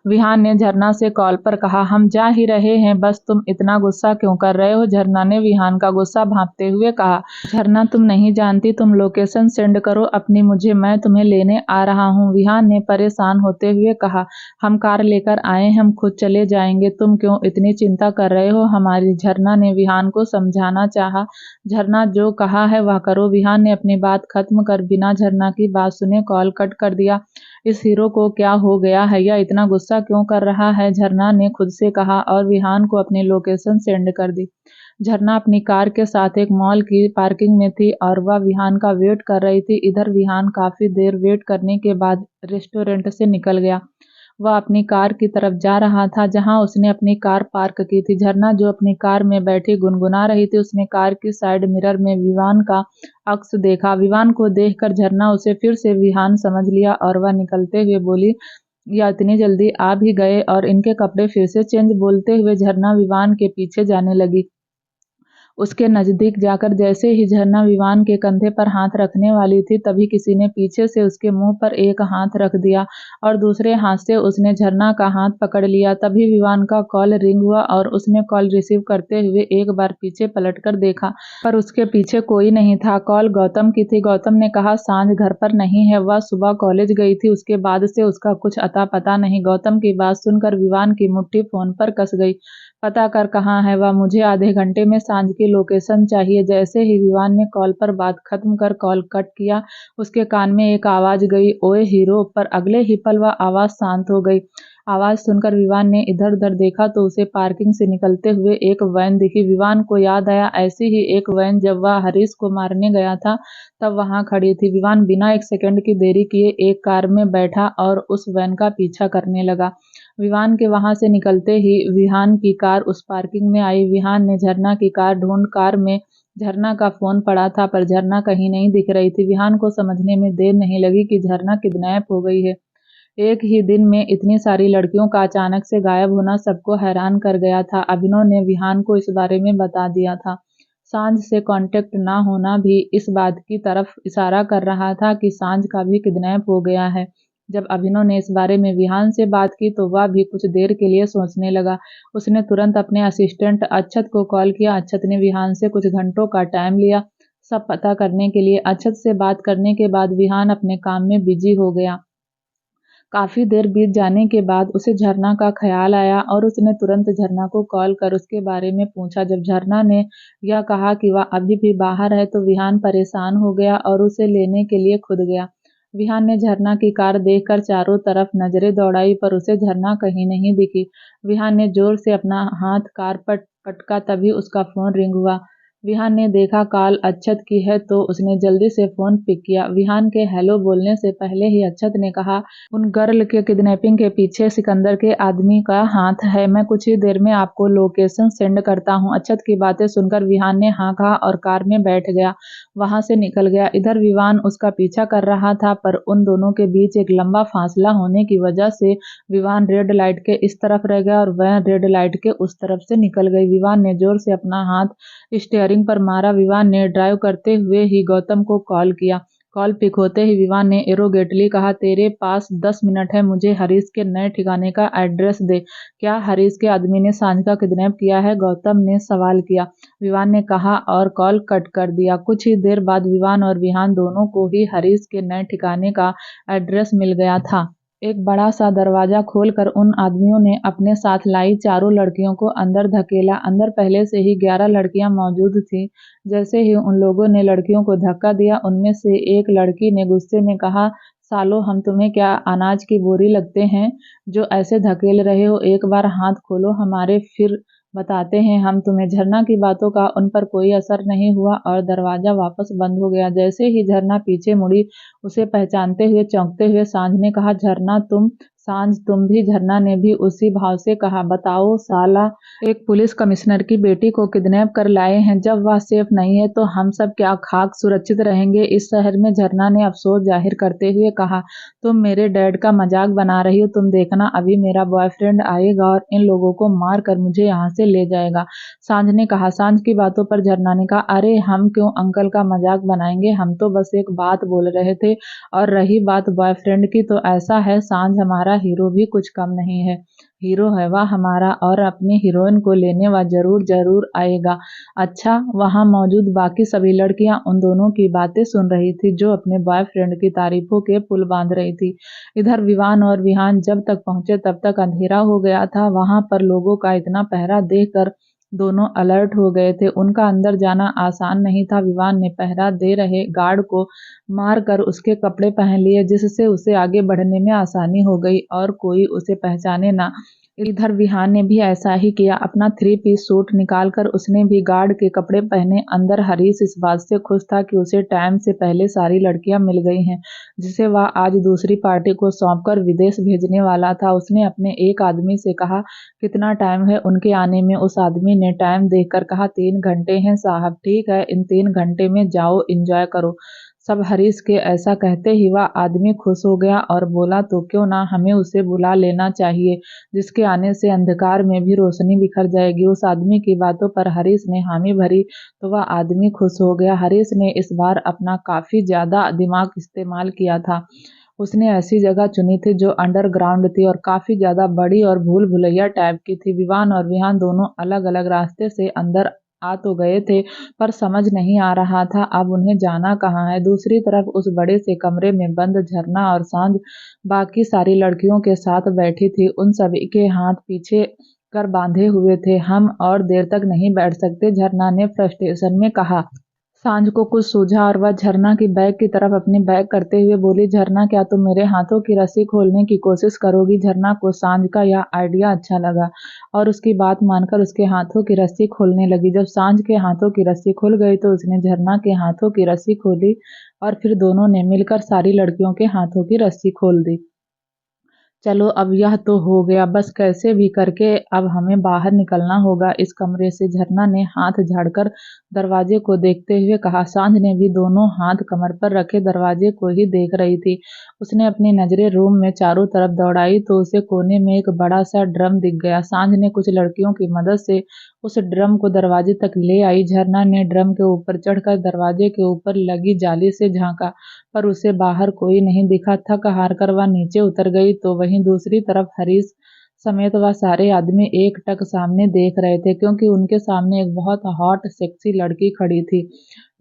विहान ने झरना से कॉल पर कहा। हम जा ही रहे हैं, बस तुम इतना गुस्सा क्यों कर रहे हो? झरना ने विहान का गुस्सा भांपते हुए कहा। झरना तुम नहीं जानती, तुम लोकेशन सेंड करो अपनी मुझे, मैं तुम्हें लेने आ रहा हूँ, विहान ने परेशान होते हुए कहा। हम कार लेकर आए, हम खुद चले जाएंगे, तुम क्यों इतनी चिंता कर रहे हो हमारी? झरना ने विहान को समझाना चाहा। झरना जो कहा है वह करो। विहान ने अपनी बात खत्म कर बिना झरना की बात सुने कॉल कट कर दिया। इस हीरो को क्या हो गया है, यह इतना गुस्सा क्यों कर रहा है? झरना ने खुद से कहा और विहान को अपनी लोकेशन सेंड कर दी। झरना अपनी कार के साथ एक मॉल की पार्किंग में थी और वह विहान का वेट कर रही थी। इधर विहान काफी देर वेट करने के बाद रेस्टोरेंट से निकल गया। वह अपनी कार की तरफ जा रहा था जहां उसने अपनी कार पार्क की थी। झरना जो अपनी कार में बैठी गुनगुना रही थी, उसने कार की साइड मिरर में विवान का अक्स देखा। विवान को देखकर झरना उसे फिर से विहान समझ लिया और वह निकलते हुए बोली, या इतनी जल्दी आ भी गए और इनके कपड़े फिर से चेंज। बोलते हुए झरना विवान के पीछे जाने लगी। उसके नजदीक जाकर जैसे ही झरना विवान के कंधे पर हाथ रखने वाली थी, तभी किसी ने पीछे से उसके मुंह पर एक हाथ रख दिया और दूसरे हाथ से उसने झरना का हाथ पकड़ लिया। तभी विवान का कॉल रिंग हुआ और उसने कॉल रिसीव करते हुए एक बार पीछे पलटकर देखा, पर उसके पीछे कोई नहीं था। कॉल गौतम की थी। गौतम ने कहा, सांझ घर पर नहीं है, वह सुबह कॉलेज गई थी, उसके बाद से उसका कुछ अता पता नहीं। गौतम की बात सुनकर विवान की मुट्ठी फोन पर कस गई। पता कर कहाँ है वह, मुझे आधे घंटे में सांझ की लोकेशन चाहिए। जैसे ही विवान ने कॉल पर बात खत्म कर कॉल कट किया, उसके कान में एक आवाज गई, ओए हीरो। पर अगले ही पल वह आवाज शांत हो गई। आवाज सुनकर विवान ने इधर उधर देखा तो उसे पार्किंग से निकलते हुए एक वैन दिखी। विवान को याद आया, ऐसी ही एक वैन जब वह हरीश को मारने गया था तब वहां खड़ी थी। विवान बिना एक सेकंड की देरी किए एक कार में बैठा और उस वैन का पीछा करने लगा। विवान के वहां से निकलते ही विहान की कार उस पार्किंग में आई। विहान ने झरना की कार ढूंढ, कार में झरना का फोन पड़ा था पर झरना कहीं नहीं दिख रही थी। विहान को समझने में देर नहीं लगी कि झरना किडनैप हो गई है। एक ही दिन में इतनी सारी लड़कियों का अचानक से गायब होना सबको हैरान कर गया था। अभिनव ने विहान को इस बारे में बता दिया था। सांझ से कांटेक्ट ना होना भी इस बात की तरफ इशारा कर रहा था कि सांझ का भी किडनैप हो गया है। जब अभिनव ने इस बारे में विहान से बात की तो वह भी कुछ देर के लिए सोचने लगा। उसने तुरंत अपने असिस्टेंट अक्षत को कॉल किया। अक्षत ने विहान से कुछ घंटों का टाइम लिया सब पता करने के लिए। अक्षत से बात करने के बाद विहान अपने काम में बिजी हो गया। काफी देर बीत जाने के बाद उसे झरना का ख्याल आया और उसने तुरंत झरना को कॉल कर उसके बारे में पूछा। जब झरना ने यह कहा कि वह अभी भी बाहर है तो विहान परेशान हो गया और उसे लेने के लिए खुद गया। विहान ने झरना की कार देखकर चारों तरफ नजरें दौड़ाई पर उसे झरना कहीं नहीं दिखी। विहान ने जोर से अपना हाथ कार पर पटका, तभी उसका फोन रिंग हुआ। विहान ने देखा कॉल अक्षत की है तो उसने जल्दी से फोन पिक किया। विहान के हेलो बोलने से पहले ही अक्षत ने कहा, उन गर्ल के किडनैपिंग के पीछे सिकंदर के आदमी का हाथ है। मैं कुछ ही देर में आपको लोकेशन सेंड करता हूँ। अक्षत की बातें सुनकर विहान ने हाँ कहा और कार में बैठ गया, वहां से निकल गया। इधर विवान उसका पीछा कर रहा था पर उन दोनों के बीच एक लंबा फासला होने की वजह से विवान रेड लाइट के इस तरफ रह गया और वह रेड लाइट के उस तरफ से निकल गई। विवान ने जोर से अपना हाथ स्टीयरिंग पर मारा। विवान ने ड्राइव करते हुए ही गौतम को कॉल किया। कॉल पिक होते ही विवान ने एरोगेटली कहा, तेरे पास 10 मिनट है, मुझे हरीश के नए ठिकाने का एड्रेस दे। क्या हरीश के आदमी ने सांझ का किडनैप किया है? गौतम ने सवाल किया। विवान ने कहा और कॉल कट कर दिया। कुछ ही देर बाद विवान और विहान दोनों को ही हरीश के नए ठिकाने का एड्रेस मिल गया था। एक बड़ा सा दरवाजा खोलकर उन आदमियों ने अपने साथ लाई चारों लड़कियों को अंदर धकेला। अंदर पहले से ही 11 लड़कियां मौजूद थीं। जैसे ही उन लोगों ने लड़कियों को धक्का दिया, उनमें से एक लड़की ने गुस्से में कहा, सालो हम तुम्हें क्या अनाज की बोरी लगते हैं जो ऐसे धकेल रहे हो? एक बार हाथ खोलो हमारे, फिर बताते हैं हम तुम्हें। झरना की बातों का उन पर कोई असर नहीं हुआ और दरवाजा वापस बंद हो गया। जैसे ही झरना पीछे मुड़ी, उसे पहचानते हुए चौंकते हुए सांझ ने कहा, झरना तुम? सांझ तुम भी? झरना ने भी उसी भाव से कहा, बताओ साला, एक पुलिस कमिश्नर की बेटी को किडनैप कर लाए हैं। जब वह सेफ नहीं है तो हम सब क्या खाक सुरक्षित रहेंगे इस शहर में? झरना ने अफसोस जाहिर करते हुए कहा, तुम मेरे डैड का मजाक बना रही हो। तुम देखना, अभी मेरा बॉयफ्रेंड आएगा और इन लोगों को मार कर मुझे यहाँ से ले जाएगा। सांझ ने कहा। सांझ की बातों पर झरना ने कहा, अरे हम क्यों अंकल का मजाक बनाएंगे, हम तो बस एक बात बोल रहे थे। और रही बात बॉयफ्रेंड की, तो ऐसा है सांझ, हमारा हीरो भी कुछ कम नहीं है। हीरो है वह हमारा और अपनी हीरोइन को लेने वह जरूर जरूर आएगा। अच्छा, वहां मौजूद बाकी सभी लड़कियां उन दोनों की बातें सुन रही थी जो अपने बॉयफ्रेंड की तारीफों के पुल बांध रही थी। इधर विवान और विहान जब तक पहुंचे तब तक अंधेरा हो गया था। वहां पर लोगों का इतना पहरा देखकर दोनों अलर्ट हो गए थे। उनका अंदर जाना आसान नहीं था। विवान ने पहरा दे रहे गार्ड को मार कर उसके कपड़े पहन लिए जिससे उसे आगे बढ़ने में आसानी हो गई और कोई उसे पहचाने ना। इधर विहान ने भी ऐसा ही किया। अपना 3 पीस सूट निकालकर उसने भी गार्ड के कपड़े पहने। अंदर हरीश इस बात से खुश था कि उसे टाइम से पहले सारी लड़कियां मिल गई हैं जिसे वह आज दूसरी पार्टी को सौंपकर विदेश भेजने वाला था। उसने अपने एक आदमी से कहा, कितना टाइम है उनके आने में? उस आदमी ने टाइम देखकर कहा, 3 घंटे हैं साहब। ठीक है, इन 3 घंटे में जाओ एंजॉय करो सब। हरीश के ऐसा कहते ही वह आदमी खुश हो गया और बोला, तो क्यों ना, हमें उसे बुला लेना चाहिए जिसके आने से अंधकार में भी रोशनी बिखर जाएगी। उस आदमी की बातों पर हरीश ने हामी भरी तो वह आदमी खुश हो गया। हरीश ने इस बार अपना काफी ज्यादा दिमाग इस्तेमाल किया था। उसने ऐसी जगह चुनी थी जो अंडरग्राउंड थी और काफी ज्यादा बड़ी और भूल भुलैया टाइप की थी। विवान और विहान दोनों अलग अलग रास्ते से अंदर आ तो गए थे पर समझ नहीं आ रहा था अब उन्हें जाना कहाँ है। दूसरी तरफ उस बड़े से कमरे में बंद झरना और सांझ बाकी सारी लड़कियों के साथ बैठी थी। उन सभी के हाथ पीछे कर बांधे हुए थे। हम और देर तक नहीं बैठ सकते, झरना ने फ्रस्ट्रेशन में कहा। सांझ को कुछ सूझा और वह झरना की बैग की तरफ अपनी बैग करते हुए बोली, झरना क्या तुम मेरे हाथों की रस्सी खोलने की कोशिश करोगी? झरना को सांझ का यह आइडिया अच्छा लगा और उसकी बात मानकर उसके हाथों की रस्सी खोलने लगी। जब सांझ के हाथों की रस्सी खुल गई तो उसने झरना के हाथों की रस्सी खोली और फिर दोनों ने मिलकर सारी लड़कियों के हाथों की रस्सी खोल दी। चलो अब यह तो हो गया, बस कैसे भी करके अब हमें बाहर निकलना होगा इस कमरे से। झरना ने हाथ झाड़कर दरवाजे को देखते हुए कहा। सांझ ने भी दोनों हाथ कमर पर रखे दरवाजे को ही देख रही थी। उसने अपनी नजरें रूम में चारों तरफ दौड़ाई तो उसे कोने में एक बड़ा सा ड्रम दिख गया। सांझ ने कुछ लड़कियों की मदद से उस ड्रम को दरवाजे तक ले आई। झरना ने ड्रम के ऊपर चढ़कर दरवाजे के ऊपर लगी जाली से झांका पर उसे बाहर कोई नहीं दिखा। थक हार कर वह नीचे उतर गई तो वहीं दूसरी तरफ हरीश समेत वह सारे आदमी एकटक सामने देख रहे थे क्योंकि उनके सामने एक बहुत हॉट सेक्सी लड़की खड़ी थी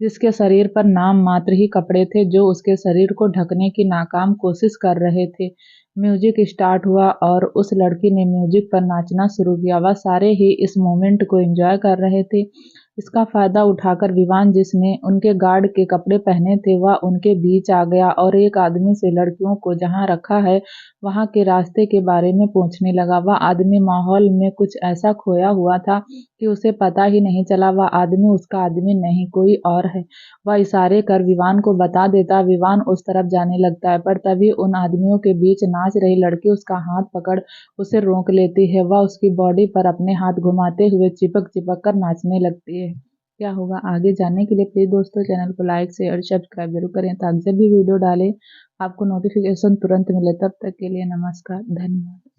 जिसके शरीर पर नाम मात्र ही कपड़े थे जो उसके शरीर को ढकने की नाकाम कोशिश कर रहे थे। म्यूजिक स्टार्ट हुआ और उस लड़की ने म्यूजिक पर नाचना शुरू किया। वह सारे ही इस मोमेंट को एंजॉय कर रहे थे। इसका फायदा उठाकर विवान, जिसने उनके गार्ड के कपड़े पहने थे, वह उनके बीच आ गया और एक आदमी से लड़कियों को जहां रखा है वहां के रास्ते के बारे में पूछने लगा। वह आदमी माहौल में कुछ ऐसा खोया हुआ था कि उसे पता ही नहीं चला वह आदमी उसका आदमी नहीं कोई और है। वह इशारे कर विवान को बता देता। विवान उस तरफ जाने लगता है पर तभी उन आदमियों के बीच नाच रही लड़की उसका हाथ पकड़ उसे रोक लेती है। वह उसकी बॉडी पर अपने हाथ घुमाते हुए चिपक चिपक कर नाचने लगती है। क्या होगा आगे जानने के लिए प्लीज दोस्तों चैनल को लाइक शेयर सब्सक्राइब जरूर करें ताकि जब भी वीडियो डालें आपको नोटिफिकेशन तुरंत मिले। तब तक के लिए नमस्कार, धन्यवाद।